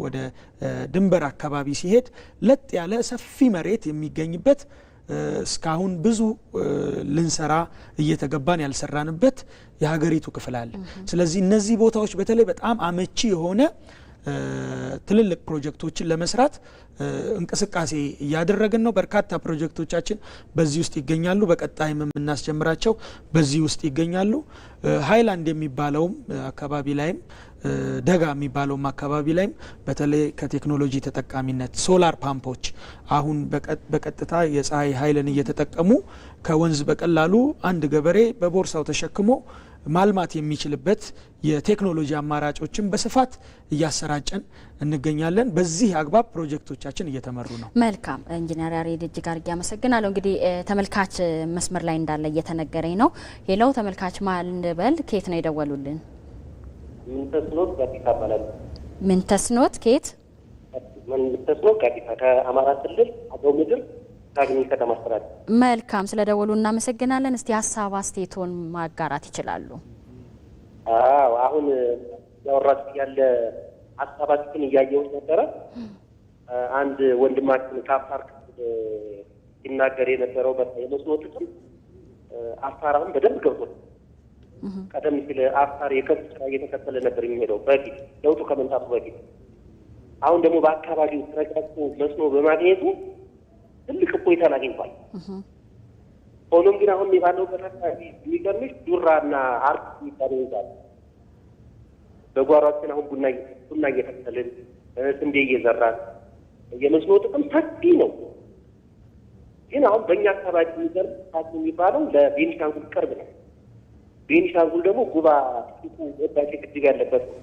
ወደ ድንበር አካባቢ ሲሄድ ለጥ ያለ ሰፊ መሬት የሚገኝበት እስካሁን ብዙ ልንሰራ እየተገባን ያልሰራንበት የሀገሪቱ ክፍል አለ። ስለዚህ እነዚህ ቦታዎች በተለይ በጣም አመቺ የሆነ ትልልቅ ፕሮጀክቶችን ለመስራት እንቅስቃሴ እያደረግን ነው። በርካታ ፕሮጀክቶቻችን በዚህ ውስጥ ይገኛሉ። በቀጣይም የምናስጀምራቸው በዚህ ውስጥ ይገኛሉ። ሃይላንድ የሚባለውም አካባቢ ላይም ደጋ የሚባለውም አካባቢ ላይም በተለይ ከቴክኖሎጂ ተጠቃሚነት ሶላር ፓምፖች አሁን በቀጥታ የፀሐይ ኃይልን እየተጠቀሙ ከወንዝ በቀላሉ አንድ ገበሬ በቦርሳው ተሸክሞ ማልማት የሚችልበት የቴክኖሎጂ አማራጮችን በስፋት እያሰራጨን እንገኛለን። በዚህ አግባብ ፕሮጀክቶቻችን እየተመሩ ነው። መልካም ኢንጂነር ያሬድ እጅግ አድርጌ አመሰግናለሁ። እንግዲህ ተመልካች መስመር ላይ እንዳለ እየተነገረኝ ነው። ሄሎ ተመልካች ማን በል ከየት ነው የደወሉልን? ምንተስኖት ጋዲሳ ይባላል። ምንተስኖት ከየት? ምንተስኖት ጋዲሳ ከአማራ ክልል አገው ምድር ታግኒ ከተማ አስተዳደር። መልካም ስለደወሉ እናመሰግናለን። እስቲ ሀሳብ አስተያየቶን ማጋራት ይችላሉ? አዎ አሁን ያወራች ያለ ሀሳባችን እያየሁት ነበረ። አንድ ወንድማችን ከአፋር ሲናገር የነበረው የመስኖ ጥቅም አፋር አሁን በደንብ ገብቶት ቀደም ሲል አፋር የከብት ስራ እየተከተለ ነበር የሚሄደው በፊት ለውጡ ከመምጣቱ በፊት። አሁን ደግሞ በአካባቢው ተረጋግቶ መስኖ በማግኘቱ ትልቅ እፎይታን አግኝቷል። ሆኖም ግን አሁን ባለው በተካባቢ የሚገርምሽ ዱራና አርክ የሚባለው ይዛል። በጓሯችን አሁን ቡና እየተከተልን፣፣፣ ስንዴ እየዘራን የመስኖ ጥቅም ሰፊ ነው። ግን አሁን በእኛ አካባቢ የሚገርም ሳት የሚባለው ለቤኒሻንጉል ቅርብ ነው። ቤኒሻንጉል ደግሞ ጉባ ትልቁ ህዳሴ ግድብ ያለበት ነው።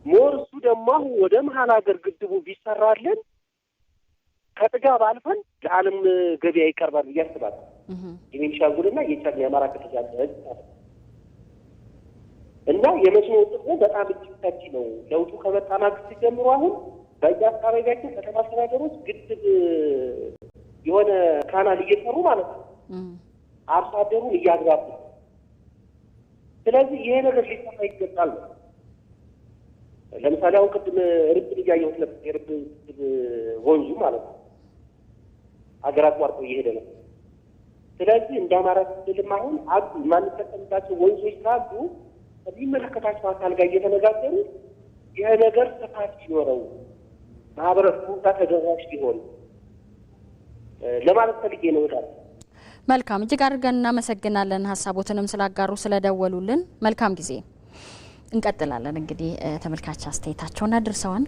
ሞር እሱ ደግሞ አሁን ወደ መሀል ሀገር ግድቡ ቢሰራልን ከጥጋብ አልፈን ለዓለም ገበያ ይቀርባል ብዬ አስባለሁ። የቤኒሻንጉልና የአማራ ክልል ያለ ህዝብ እና የመስኖ ጥቅሙ በጣም እጅግ ሰፊ ነው። ለውጡ ከመጣ ማግስት ጀምሮ አሁን በየአካባቢያችን ከተማ አስተዳደሮች ግድብ የሆነ ካናል እየሰሩ ማለት ነው፣ አርሶ አደሩን እያግባቡ። ስለዚህ ይሄ ነገር ሊሰራ ይገባል ነው። ለምሳሌ አሁን ቅድም ርብን እያየሁት ነበር። የርብ ወንዙ ማለት ነው ሀገር አቋርጦ እየሄደ ነው። ስለዚህ እንደ አማራ ክልልም አሁን አሉ የማንጠቀምባቸው ወንዞች ካሉ ከሚመለከታቸው አካል ጋር እየተነጋገሩ ይህ ነገር ስፋት ሲኖረው ማህበረሰቡ ጋር ተደራሽ ሊሆን ለማለት ፈልጌ ነው። መልካም፣ እጅግ አድርገን እናመሰግናለን ሀሳቦትንም ስላጋሩ ስለደወሉልን። መልካም ጊዜ። እንቀጥላለን። እንግዲህ ተመልካች አስተያየታቸውን አድርሰዋል።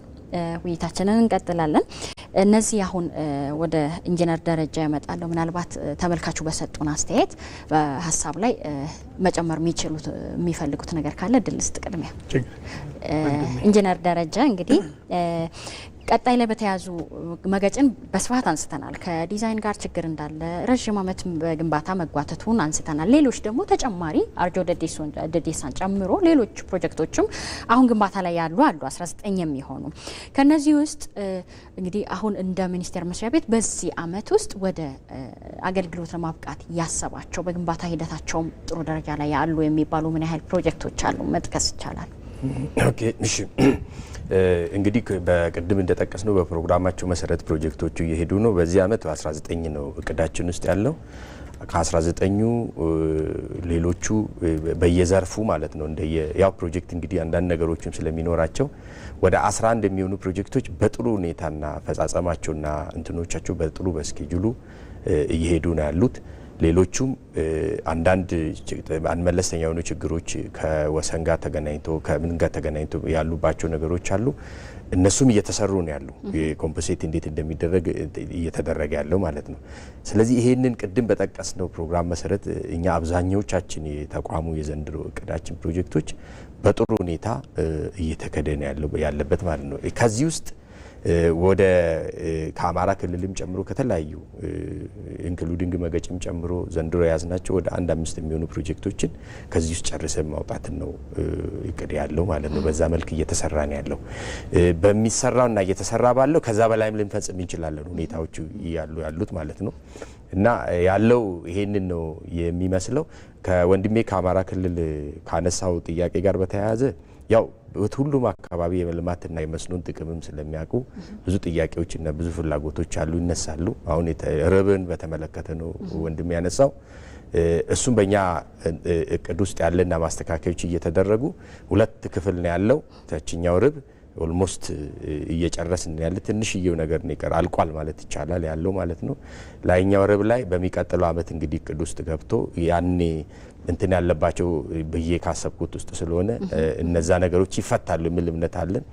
ውይይታችንን እንቀጥላለን። እነዚህ አሁን ወደ ኢንጂነር ደረጃ ያመጣለሁ። ምናልባት ተመልካቹ በሰጡን አስተያየት ሀሳብ ላይ መጨመር የሚፈልጉት ነገር ካለ ድል ስጥ። ቅድሚያ ኢንጂነር ደረጃ እንግዲህ ቀጣይ ላይ በተያዙ መገጭን በስፋት አንስተናል። ከዲዛይን ጋር ችግር እንዳለ ረጅም ዓመት በግንባታ መጓተቱን አንስተናል። ሌሎች ደግሞ ተጨማሪ አርጆ ደዴሳን ጨምሮ ሌሎች ፕሮጀክቶችም አሁን ግንባታ ላይ ያሉ አሉ 19 የሚሆኑ። ከነዚህ ውስጥ እንግዲህ አሁን እንደ ሚኒስቴር መስሪያ ቤት በዚህ ዓመት ውስጥ ወደ አገልግሎት ለማብቃት ያሰባቸው በግንባታ ሂደታቸውም ጥሩ ደረጃ ላይ ያሉ የሚባሉ ምን ያህል ፕሮጀክቶች አሉ መጥቀስ ይቻላል? ኦኬ እሺ። እንግዲህ በቅድም እንደጠቀስነው በፕሮግራማቸው መሰረት ፕሮጀክቶቹ እየሄዱ ነው። በዚህ ዓመት 19 ነው እቅዳችን ውስጥ ያለው። ከ19ኙ ሌሎቹ በየዘርፉ ማለት ነው ያው ፕሮጀክት እንግዲህ አንዳንድ ነገሮችም ስለሚኖራቸው ወደ 11 የሚሆኑ ፕሮጀክቶች በጥሩ ሁኔታና አፈጻጸማቸውና እንትኖቻቸው በጥሩ በስኬጁሉ እየሄዱ ነው ያሉት። ሌሎቹም አንዳንድ መለስተኛ የሆኑ ችግሮች ከወሰን ጋር ተገናኝቶ ከምን ጋር ተገናኝቶ ያሉባቸው ነገሮች አሉ። እነሱም እየተሰሩ ነው ያሉ። የኮምፖሴት እንዴት እንደሚደረግ እየተደረገ ያለው ማለት ነው። ስለዚህ ይሄንን ቅድም በጠቀስነው ፕሮግራም መሰረት እኛ አብዛኛዎቻችን የተቋሙ የዘንድሮ እቅዳችን ፕሮጀክቶች በጥሩ ሁኔታ እየተከደ ነው ያለበት ማለት ነው። ከዚህ ውስጥ ወደ ከአማራ ክልልም ጨምሮ ከተለያዩ ኢንክሉዲንግ መገጭም ጨምሮ ዘንድሮ ያዝናቸው ወደ 1-5 የሚሆኑ ፕሮጀክቶችን ከዚህ ውስጥ ጨርሰን ማውጣትን ነው እቅድ ያለው ማለት ነው። በዛ መልክ እየተሰራ ነው ያለው። በሚሰራውና እየተሰራ ባለው ከዛ በላይም ልንፈጽም እንችላለን ሁኔታዎቹ ያሉት ማለት ነው። እና ያለው ይሄንን ነው የሚመስለው። ከወንድሜ ከአማራ ክልል ካነሳው ጥያቄ ጋር በተያያዘ ያው ሁሉም አካባቢ የልማትና የመስኖን ጥቅምም ስለሚያውቁ ብዙ ጥያቄዎችና ብዙ ፍላጎቶች አሉ ይነሳሉ። አሁን ርብን በተመለከተ ነው ወንድም ያነሳው። እሱም በእኛ እቅድ ውስጥ ያለና ማስተካከዮች እየተደረጉ 2 ክፍል ነው ያለው። ታችኛው ርብ ኦልሞስት እየጨረስን ያለ ትንሽዬው ነገር ነው ይቀር አልቋል ማለት ይቻላል ያለው ማለት ነው። ላይኛው ርብ ላይ በሚቀጥለው ዓመት እንግዲህ እቅድ ውስጥ ገብቶ ያኔ እንትን ያለባቸው በየ ካሰብኩት ውስጥ ስለሆነ እነዛ ነገሮች ይፈታሉ የሚል እምነት አለን።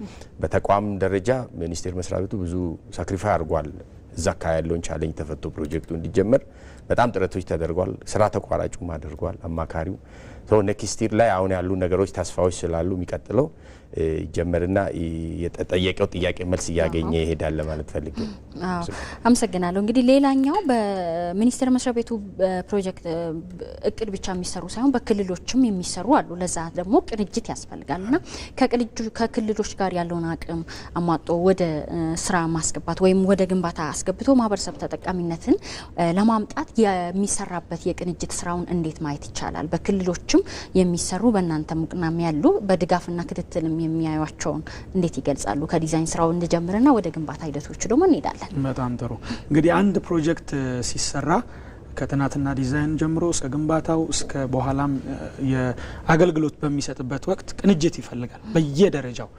በተቋም ደረጃ ሚኒስቴር መስሪያ ቤቱ ብዙ ሳክሪፋይ አድርጓል። እዛ አካባቢ ያለውን ቻሌንጅ ተፈቶ ፕሮጀክቱ እንዲጀመር በጣም ጥረቶች ተደርጓል። ስራ ተቋራጩም አድርጓል አማካሪው። ኔክስት ይር ላይ አሁን ያሉ ነገሮች ተስፋዎች ስላሉ የሚቀጥለው ይጀመርና የጠየቀው ጥያቄ መልስ እያገኘ ይሄዳል ማለት ፈልጌ። አመሰግናለሁ። እንግዲህ ሌላኛው በሚኒስቴር መስሪያ ቤቱ ፕሮጀክት እቅድ ብቻ የሚሰሩ ሳይሆን በክልሎችም የሚሰሩ አሉ። ለዛ ደግሞ ቅንጅት ያስፈልጋልና ከክልሎች ጋር ያለውን አቅም አሟጦ ወደ ስራ ማስገባት ወይም ወደ ግንባታ አስገብቶ ማህበረሰብ ተጠቃሚነትን ለማምጣት የሚሰራበት የቅንጅት ስራውን እንዴት ማየት ይቻላል? በክልሎችም የሚሰሩ በእናንተ ሙቅናም ያሉ በድጋፍና ክትትልም የሚያዩቸውን እንዴት ይገልጻሉ? ከዲዛይን ስራው እንጀምርና ወደ ግንባታ ሂደቶቹ ደግሞ እንሄዳለን። በጣም ጥሩ። እንግዲህ አንድ ፕሮጀክት ሲሰራ ከጥናትና ዲዛይን ጀምሮ እስከ ግንባታው እስከ በኋላም የአገልግሎት በሚሰጥበት ወቅት ቅንጅት ይፈልጋል በየደረጃው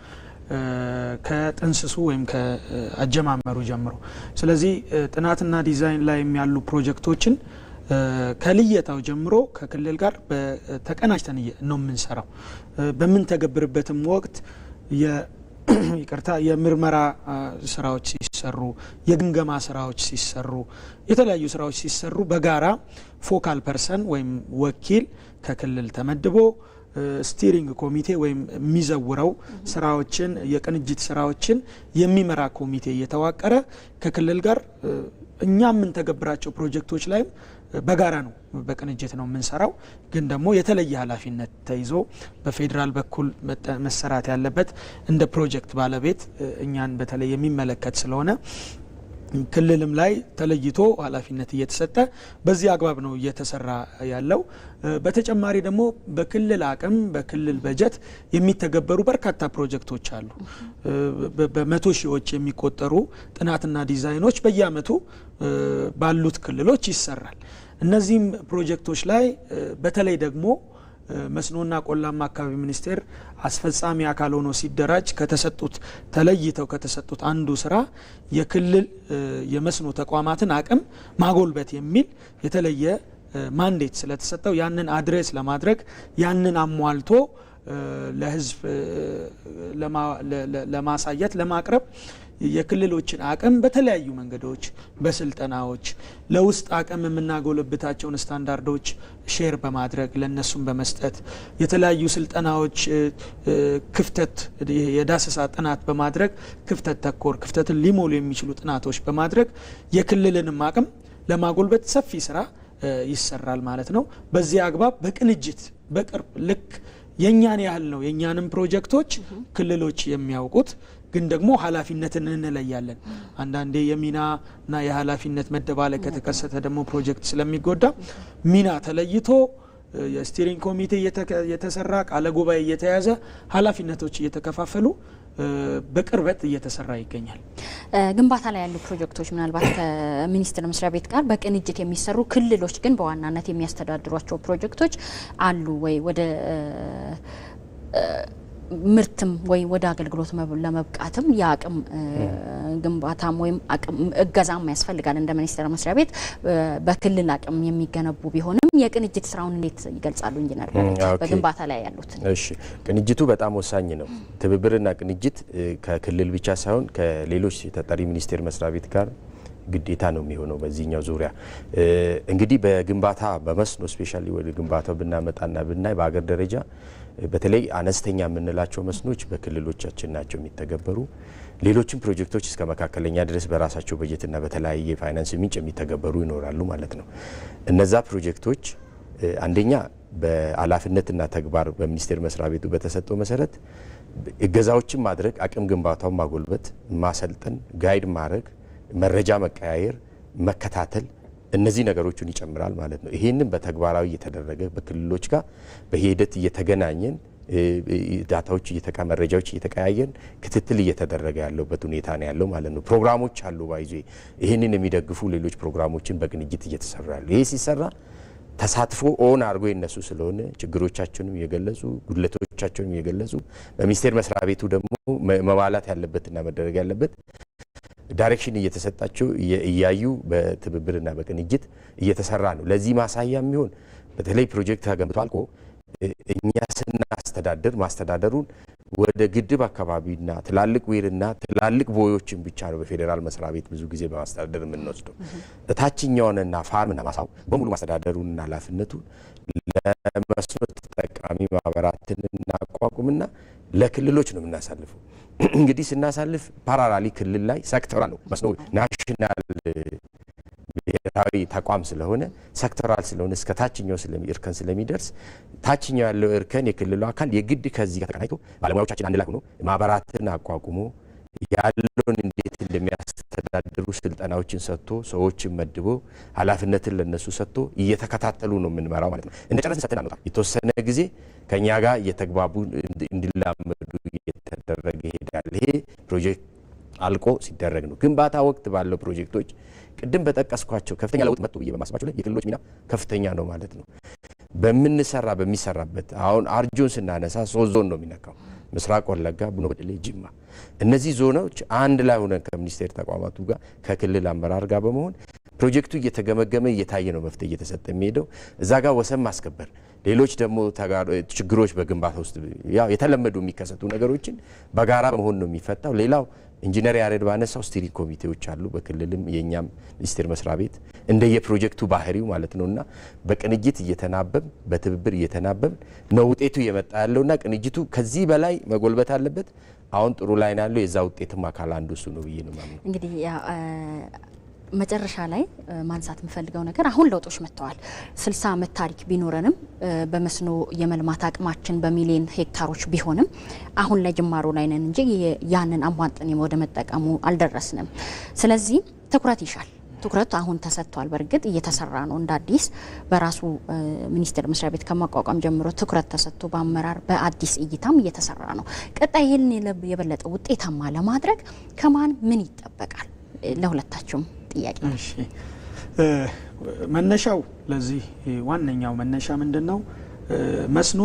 ከጥንስሱ ወይም ከአጀማመሩ ጀምሮ። ስለዚህ ጥናትና ዲዛይን ላይ ያሉ ፕሮጀክቶችን ከልየታው ጀምሮ ከክልል ጋር ተቀናጅተን ነው የምንሰራው። በምን ተገብርበትም ወቅት ይቅርታ የምርመራ ስራዎች ሲሰሩ የግምገማ ስራዎች ሲሰሩ የተለያዩ ስራዎች ሲሰሩ በጋራ ፎካል ፐርሰን ወይም ወኪል ከክልል ተመድቦ ስቲሪንግ ኮሚቴ ወይም የሚዘውረው ስራዎችን የቅንጅት ስራዎችን የሚመራ ኮሚቴ እየተዋቀረ ከክልል ጋር እኛ ምን ተገብራቸው ፕሮጀክቶች ላይ በጋራ ነው በቅንጅት ነው የምንሰራው ግን ደግሞ የተለየ ኃላፊነት ተይዞ በፌደራል በኩል መሰራት ያለበት እንደ ፕሮጀክት ባለቤት እኛን በተለይ የሚመለከት ስለሆነ ክልልም ላይ ተለይቶ ኃላፊነት እየተሰጠ በዚህ አግባብ ነው እየተሰራ ያለው በተጨማሪ ደግሞ በክልል አቅም በክልል በጀት የሚተገበሩ በርካታ ፕሮጀክቶች አሉ በመቶ ሺዎች የሚቆጠሩ ጥናትና ዲዛይኖች በየአመቱ ባሉት ክልሎች ይሰራል እነዚህም ፕሮጀክቶች ላይ በተለይ ደግሞ መስኖና ቆላማ አካባቢ ሚኒስቴር አስፈጻሚ አካል ሆኖ ሲደራጅ ከተሰጡት ተለይተው ከተሰጡት አንዱ ስራ የክልል የመስኖ ተቋማትን አቅም ማጎልበት የሚል የተለየ ማንዴት ስለተሰጠው ያንን አድሬስ ለማድረግ ያንን አሟልቶ ለህዝብ ለማሳየት ለማቅረብ የክልሎችን አቅም በተለያዩ መንገዶች በስልጠናዎች ለውስጥ አቅም የምናጎለብታቸውን ስታንዳርዶች ሼር በማድረግ ለነሱም በመስጠት የተለያዩ ስልጠናዎች ክፍተት የዳሰሳ ጥናት በማድረግ ክፍተት ተኮር ክፍተትን ሊሞሉ የሚችሉ ጥናቶች በማድረግ የክልልንም አቅም ለማጎልበት ሰፊ ስራ ይሰራል ማለት ነው በዚህ አግባብ በቅንጅት በቅርብ ልክ የኛን ያህል ነው የኛንም ፕሮጀክቶች ክልሎች የሚያውቁት ግን ደግሞ ኃላፊነትን እንለያለን አንዳንዴ የሚናና የኃላፊነት መደባለቅ ከተከሰተ ደግሞ ፕሮጀክት ስለሚጎዳ ሚና ተለይቶ የስቲሪንግ ኮሚቴ የተሰራ ቃለ ጉባኤ እየተያዘ ኃላፊነቶች እየተከፋፈሉ በቅርበት እየተሰራ ይገኛል ግንባታ ላይ ያሉ ፕሮጀክቶች ምናልባት ከሚኒስቴር መስሪያ ቤት ጋር በቅንጅት የሚሰሩ ክልሎች ግን በዋናነት የሚያስተዳድሯቸው ፕሮጀክቶች አሉ ወይ ወደ ምርትም ወይ ወደ አገልግሎት ለመብቃትም ያቅም ግንባታም ወይም አቅም እገዛም ያስፈልጋል እንደ ሚኒስቴር መስሪያ ቤት በክልል አቅም የሚገነቡ ቢሆንም የቅንጅት ስራውን እንዴት ይገልጻሉ ኢንጂነር በግንባታ ላይ ያሉት እሺ ቅንጅቱ በጣም ወሳኝ ነው ትብብርና ቅንጅት ከክልል ብቻ ሳይሆን ከሌሎች ተጠሪ ሚኒስቴር መስሪያ ቤት ጋር ግዴታ ነው የሚሆነው በዚህኛው ዙሪያ እንግዲህ በግንባታ በመስኖ ስፔሻሊ ወደ ግንባታው ብናመጣና ብናይ በአገር ደረጃ በተለይ አነስተኛ የምንላቸው መስኖች በክልሎቻችን ናቸው የሚተገበሩ ሌሎችም ፕሮጀክቶች እስከ መካከለኛ ድረስ በራሳቸው በጀትና በተለያየ ፋይናንስ ምንጭ የሚተገበሩ ይኖራሉ ማለት ነው እነዛ ፕሮጀክቶች አንደኛ በኃላፊነትና ተግባር በሚኒስቴር መስሪያ ቤቱ በተሰጠው መሰረት እገዛዎችን ማድረግ አቅም ግንባታውን ማጎልበት ማሰልጠን ጋይድ ማድረግ መረጃ መቀያየር መከታተል እነዚህ ነገሮችን ይጨምራል ማለት ነው ይሄንን በተግባራዊ እየተደረገ በክልሎች ጋር በሂደት እየተገናኘን ዳታዎች መረጃዎች እየተቀያየን ክትትል እየተደረገ ያለበት ሁኔታ ነው ያለው ማለት ነው ፕሮግራሞች አሉ ባይዞ ይሄንን የሚደግፉ ሌሎች ፕሮግራሞችን በቅንጅት እየተሰራ ያሉ ይሄ ሲሰራ ተሳትፎ ኦን አርጎ የነሱ ስለሆነ ችግሮቻቸውንም የገለጹ ጉድለቶቻቸውንም የገለጹ በሚኒስቴር መስሪያ ቤቱ ደግሞ መባላት ያለበትና መደረግ ያለበት ዳይሬክሽን እየተሰጣቸው እያዩ በትብብርና በቅንጅት እየተሰራ ነው ለዚህ ማሳያ የሚሆን በተለይ ፕሮጀክት ተገንብቶ አልቆ እኛ ስናስተዳድር ማስተዳደሩን ወደ ግድብ አካባቢና ትላልቅ ዊርና ትላልቅ ቦዮችን ብቻ ነው በፌደራል መስሪያ ቤት ብዙ ጊዜ በማስተዳደር የምንወስደው ታችኛውንና ፋርምና ማሳው በሙሉ ማስተዳደሩንና ኃላፊነቱን ለመስኖ ተጠቃሚ ማህበራትን እናቋቁምና ለክልሎች ነው የምናሳልፈው እንግዲህ ስናሳልፍ ፓራራሊ ክልል ላይ ሴክተራል ነው መስኖ ናሽናል ብሔራዊ ተቋም ስለሆነ ሴክተራል ስለሆነ እስከ ታችኛው እርከን ስለሚደርስ ታችኛው ያለው እርከን የክልሉ አካል የግድ ከዚህ ጋር ተቀናይቶ ባለሙያዎቻችን አንድ ላይ ሆኖ ማህበራትን አቋቁሞ ያለውን እንዴት እንደሚያስተዳድሩ ስልጠናዎችን ሰጥቶ ሰዎችን መድቦ ኃላፊነትን ለነሱ ሰጥቶ እየተከታተሉ ነው የምንመራው ማለት ነው እንደጨረስን ሰጥተን አንወጣ የተወሰነ ጊዜ ከኛ ጋር እየተግባቡ እንዲላመዱ እየተደረገ ይሄዳል ይሄ ፕሮጀክት አልቆ ሲደረግ ነው ግንባታ ወቅት ባለው ፕሮጀክቶች ቅድም በጠቀስኳቸው ከፍተኛ ለውጥ መጥቶ በማስባቸው ላይ የክልሎች ሚና ከፍተኛ ነው ማለት ነው በሚሰራበት አሁን አርጆን ስናነሳ 3 ዞን ነው የሚነካው ምስራቅ ወለጋ ቡኖ በደሌ ጅማ እነዚህ ዞኖች አንድ ላይ ሆነን ከሚኒስቴር ተቋማቱ ጋር ከክልል አመራር ጋር በመሆን ፕሮጀክቱ እየተገመገመ እየታየ ነው መፍትሄ እየተሰጠ የሚሄደው እዛ ጋር ወሰን ማስከበር ሌሎች ደግሞ ችግሮች በግንባታ ውስጥ ያው የተለመዱ የሚከሰቱ ነገሮችን በጋራ መሆን ነው የሚፈታው። ሌላው ኢንጂነር ያሬድ ባነሳው ስቲሪንግ ኮሚቴዎች አሉ በክልልም የኛም ሚኒስቴር መስሪያ ቤት እንደየፕሮጀክቱ ባህሪው ማለት ነውና በቅንጅት እየተናበብ በትብብር እየተናበብ ነው ውጤቱ እየመጣ ያለውና ቅንጅቱ ከዚህ በላይ መጎልበት አለበት። አሁን ጥሩ ላይ ነው ያለው። የዛ ውጤትም አካል አንዱ እሱ ነው ብዬ ነው ማለት ነው። እንግዲህ መጨረሻ ላይ ማንሳት የምፈልገው ነገር አሁን ለውጦች መጥተዋል። 60 ዓመት ታሪክ ቢኖረንም በመስኖ የመልማት አቅማችን በሚሊዮን ሄክታሮች ቢሆንም አሁን ላይ ጅማሮ ላይ ነን እንጂ ያንን አሟጠን ወደ መጠቀሙ አልደረስንም። ስለዚህ ትኩረት ይሻል። ትኩረት አሁን ተሰጥቷል። በርግጥ እየተሰራ ነው። እንደ አዲስ በራሱ ሚኒስቴር መስሪያ ቤት ከማቋቋም ጀምሮ ትኩረት ተሰጥቶ በአመራር በአዲስ እይታም እየተሰራ ነው። ቀጣይ ይህን የበለጠ ውጤታማ ለማድረግ ከማን ምን ይጠበቃል? ለሁለታችሁም ጥያቄ። እሺ መነሻው ለዚህ ዋነኛው መነሻ ምንድነው? መስኖ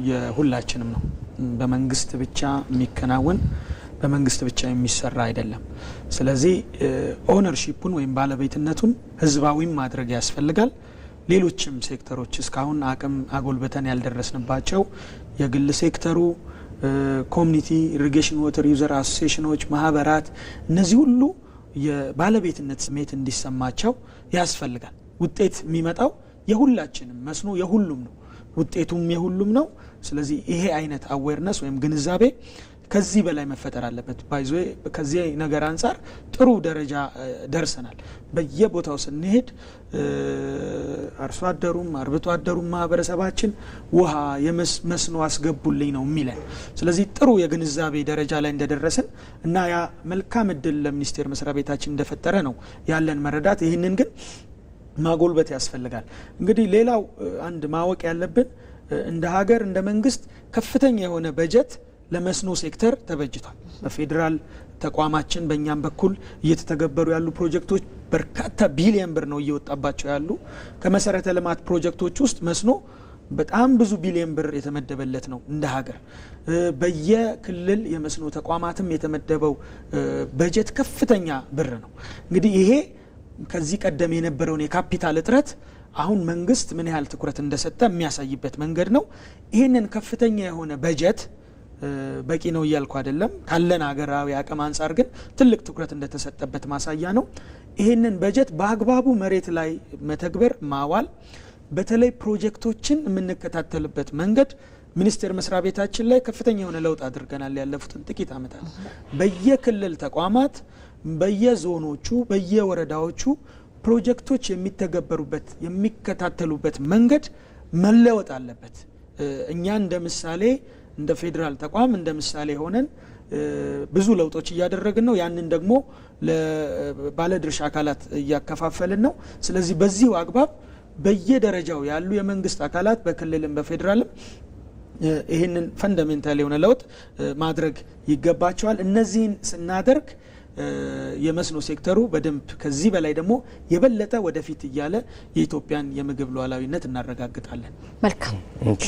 የሁላችንም ነው። በመንግስት ብቻ የሚከናወን በመንግስት ብቻ የሚሰራ አይደለም። ስለዚህ ኦነርሺፑን ወይም ባለቤትነቱን ህዝባዊም ማድረግ ያስፈልጋል። ሌሎችም ሴክተሮች እስካሁን አቅም አጎልበተን ያልደረስንባቸው የግል ሴክተሩ፣ ኮሚኒቲ ኢሪጌሽን ዋተር ዩዘር አሶሲዬሽኖች፣ ማህበራት እነዚህ ሁሉ የባለቤትነት ስሜት እንዲሰማቸው ያስፈልጋል። ውጤት የሚመጣው የሁላችንም መስኖ የሁሉም ነው፣ ውጤቱም የሁሉም ነው። ስለዚህ ይሄ አይነት አዌርነስ ወይም ግንዛቤ ከዚህ በላይ መፈጠር አለበት። ባይዞ ከዚህ ነገር አንፃር ጥሩ ደረጃ ደርሰናል። በየቦታው ስንሄድ አርሶ አደሩም አርብቶ አደሩም ማህበረሰባችን ውሃ የመስኖ አስገቡልኝ ነው የሚለን። ስለዚህ ጥሩ የግንዛቤ ደረጃ ላይ እንደደረስን እና ያ መልካም እድል ለሚኒስቴር መስሪያ ቤታችን እንደፈጠረ ነው ያለን መረዳት። ይህንን ግን ማጎልበት ያስፈልጋል። እንግዲህ ሌላው አንድ ማወቅ ያለብን እንደ ሀገር እንደ መንግስት ከፍተኛ የሆነ በጀት ለመስኖ ሴክተር ተበጅቷል። በፌዴራል ተቋማችን በእኛም በኩል እየተተገበሩ ያሉ ፕሮጀክቶች በርካታ ቢሊየን ብር ነው እየወጣባቸው ያሉ። ከመሰረተ ልማት ፕሮጀክቶች ውስጥ መስኖ በጣም ብዙ ቢሊየን ብር የተመደበለት ነው እንደ ሀገር። በየክልል የመስኖ ተቋማትም የተመደበው በጀት ከፍተኛ ብር ነው። እንግዲህ ይሄ ከዚህ ቀደም የነበረውን የካፒታል እጥረት አሁን መንግስት ምን ያህል ትኩረት እንደሰጠ የሚያሳይበት መንገድ ነው። ይህንን ከፍተኛ የሆነ በጀት በቂ ነው እያልኩ አይደለም። ካለን ሀገራዊ አቅም አንጻር ግን ትልቅ ትኩረት እንደተሰጠበት ማሳያ ነው። ይህንን በጀት በአግባቡ መሬት ላይ መተግበር ማዋል፣ በተለይ ፕሮጀክቶችን የምንከታተልበት መንገድ ሚኒስቴር መስሪያ ቤታችን ላይ ከፍተኛ የሆነ ለውጥ አድርገናል። ያለፉትን ጥቂት ዓመታት በየክልል ተቋማት፣ በየዞኖቹ፣ በየወረዳዎቹ ፕሮጀክቶች የሚተገበሩበት የሚከታተሉበት መንገድ መለወጥ አለበት። እኛ እንደ ምሳሌ እንደ ፌዴራል ተቋም እንደ ምሳሌ ሆነን ብዙ ለውጦች እያደረግን ነው። ያንን ደግሞ ለባለድርሻ አካላት እያከፋፈልን ነው። ስለዚህ በዚሁ አግባብ በየደረጃው ያሉ የመንግስት አካላት በክልልም በፌዴራልም ይህንን ፈንዳሜንታል የሆነ ለውጥ ማድረግ ይገባቸዋል። እነዚህን ስናደርግ የመስኖ ሴክተሩ በደንብ ከዚህ በላይ ደግሞ የበለጠ ወደፊት እያለ የኢትዮጵያን የምግብ ሉዓላዊነት እናረጋግጣለን። መልካም። እሺ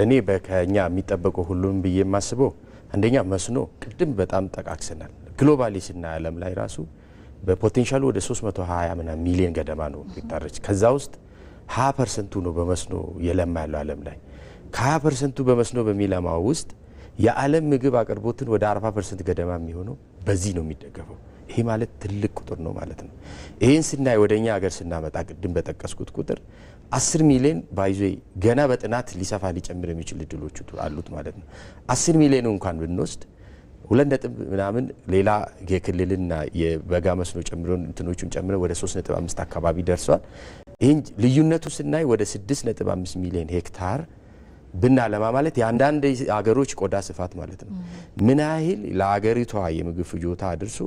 እኔ በከኛ የሚጠበቀው ሁሉም ብዬ የማስበው አንደኛ መስኖ ቅድም በጣም ጠቃቅሰናል። ግሎባሊ ስናይ ዓለም ላይ ራሱ በፖቴንሻሉ ወደ 320 ሚሊዮን ገደማ ነው ሄክታሮች። ከዛ ውስጥ 20% ነው በመስኖ የለማ ያለው ዓለም ላይ። ከ20% በመስኖ በሚለማው ውስጥ የዓለም ምግብ አቅርቦትን ወደ 40% ገደማ የሚሆነው በዚህ ነው የሚደገፈው። ይሄ ማለት ትልቅ ቁጥር ነው ማለት ነው። ይህን ስናይ ወደኛ ሀገር ስናመጣ ቅድም በጠቀስኩት ቁጥር 10 ሚሊዮን ባይዞ ገና በጥናት ሊሰፋ ሊጨምር የሚችል እድሎች አሉት ማለት ነው። 10 ሚሊዮን እንኳን ብንወስድ 2 ሌላ የክልልና የበጋ መስኖ ጨምሮ እንትኖቹን ጨምሮ ወደ 3.5 አካባቢ ደርሷል። ይህን ልዩነቱ ስናይ ወደ 6.5 ሚሊዮን ሄክታር ብናለማ ማለት የአንዳንድ አገሮች ቆዳ ስፋት ማለት ነው። ምን ያህል ለአገሪቷ የምግብ ፍጆታ አድርሶ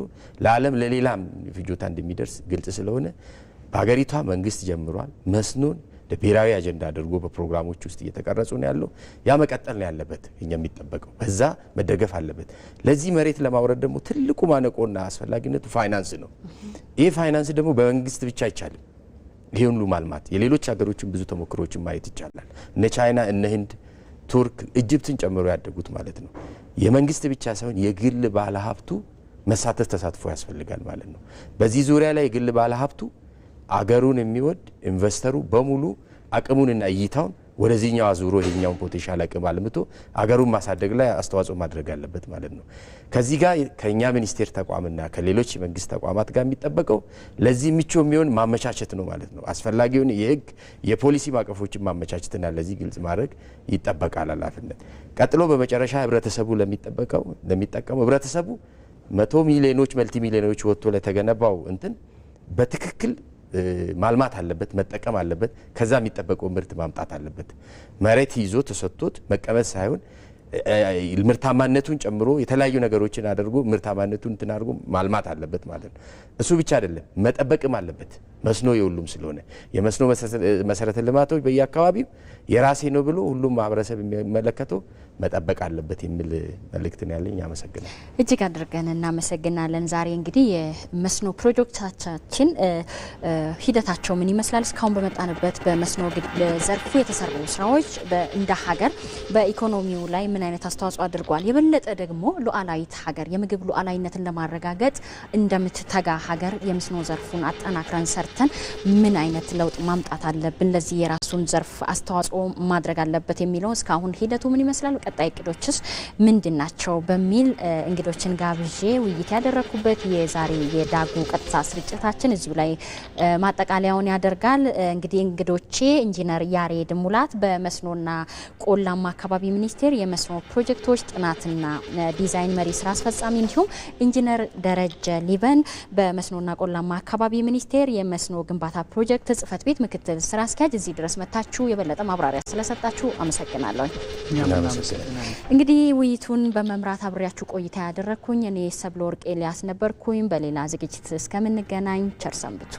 ለዓለም ለሌላም ፍጆታ እንደሚደርስ ግልጽ ስለሆነ በአገሪቷ መንግስት ጀምሯል። መስኖን ለብሔራዊ አጀንዳ አድርጎ በፕሮግራሞች ውስጥ እየተቀረጹ ነው ያለው። ያ መቀጠል ነው ያለበት። እኛ የሚጠበቀው በዛ መደገፍ አለበት። ለዚህ መሬት ለማውረድ ደግሞ ትልቁ ማነቆና አስፈላጊነቱ ፋይናንስ ነው። ይህ ፋይናንስ ደግሞ በመንግስት ብቻ አይቻልም። ይሄ ሁሉ ማልማት የሌሎች ሀገሮችን ብዙ ተሞክሮችን ማየት ይቻላል። እነ ቻይና፣ እነ ህንድ፣ ቱርክ፣ ኢጅፕትን ጨምሮ ያደጉት ማለት ነው። የመንግስት ብቻ ሳይሆን የግል ባለሀብቱ መሳተፍ ተሳትፎ ያስፈልጋል ማለት ነው። በዚህ ዙሪያ ላይ የግል ባለሀብቱ አገሩን የሚወድ ኢንቨስተሩ በሙሉ አቅሙንና እይታውን ወደዚህኛው አዙሮ ይሄኛውን ፖቴንሻል አቅም አልምቶ አገሩን ማሳደግ ላይ አስተዋጽኦ ማድረግ አለበት ማለት ነው። ከዚህ ጋር ከኛ ሚኒስቴር ተቋምና ከሌሎች መንግስት ተቋማት ጋር የሚጠበቀው ለዚህ ምቹ የሚሆን ማመቻቸት ነው ማለት ነው። አስፈላጊውን የህግ የፖሊሲ ማቀፎችን ማመቻቸትና ለዚህ ግልጽ ማድረግ ይጠበቃል ኃላፊነት። ቀጥሎ በመጨረሻ ህብረተሰቡ ለሚጠቀመው ህብረተሰቡ 100 ሚሊዮኖች መልቲ ሚሊዮኖች ወጥቶ ለተገነባው እንትን በትክክል ማልማት አለበት፣ መጠቀም አለበት። ከዛ የሚጠበቀው ምርት ማምጣት አለበት። መሬት ይዞ ተሰጥቶት መቀመጥ ሳይሆን ምርታማነቱን ጨምሮ የተለያዩ ነገሮችን አድርጎ ምርታማነቱን እንትን አድርጎ ማልማት አለበት ማለት ነው። እሱ ብቻ አይደለም መጠበቅም አለበት። መስኖ የሁሉም ስለሆነ የመስኖ መሰረተ ልማቶች በየአካባቢው የራሴ ነው ብሎ ሁሉም ማህበረሰብ የሚመለከተው መጠበቅ አለበት የሚል መልእክት ነው ያለኝ። አመሰግናለሁ። እጅግ አድርገን እናመሰግናለን። ዛሬ እንግዲህ የመስኖ ፕሮጀክቶቻችን ሂደታቸው ምን ይመስላል፣ እስካሁን በመጣንበት በመስኖ ዘርፉ የተሰሩ ስራዎች እንደ ሀገር በኢኮኖሚው ላይ ምን አይነት አስተዋጽኦ አድርጓል፣ የበለጠ ደግሞ ሉዓላዊት ሀገር የምግብ ሉዓላዊነትን ለማረጋገጥ እንደምትተጋ ሀገር የመስኖ ዘርፉን አጠናክረን ሰርተን ምን አይነት ለውጥ ማምጣት አለብን፣ ለዚህ የራሱን ዘርፍ አስተዋጽኦ ማድረግ አለበት የሚለው እስካሁን ሂደቱ ምን ይመስላል፣ ቀጣይ እቅዶችስ ምንድናቸው በሚል እንግዶችን ጋብዤ ውይይት ያደረኩበት የዛሬ የዳጉ ቀጥታ ስርጭታችን እዚሁ ላይ ማጠቃለያውን ያደርጋል። እንግዲህ እንግዶቼ ኢንጂነር ያሬድ ሙላት በመስኖና ቆላማ አካባቢ ሚኒስቴር የመስኖ ፕሮጀክቶች ጥናትና ዲዛይን መሪ ስራ አስፈጻሚ፣ እንዲሁም ኢንጂነር ደረጀ ሊበን በመስኖና ቆላማ አካባቢ ሚኒስቴር የመስኖ ግንባታ ፕሮጀክት ጽህፈት ቤት ምክትል ስራ አስኪያጅ እዚህ ድረስ መታችሁ የበለጠ ማብራሪያ ስለሰጣችሁ አመሰግናለሁ። እንግዲህ ውይይቱን በመምራት አብሬያችሁ ቆይታ ያደረኩኝ እኔ ሰብለ ወርቅ ኤልያስ ነበርኩኝ። በሌላ ዝግጅት እስከምንገናኝ ቸር ሰንብቱ።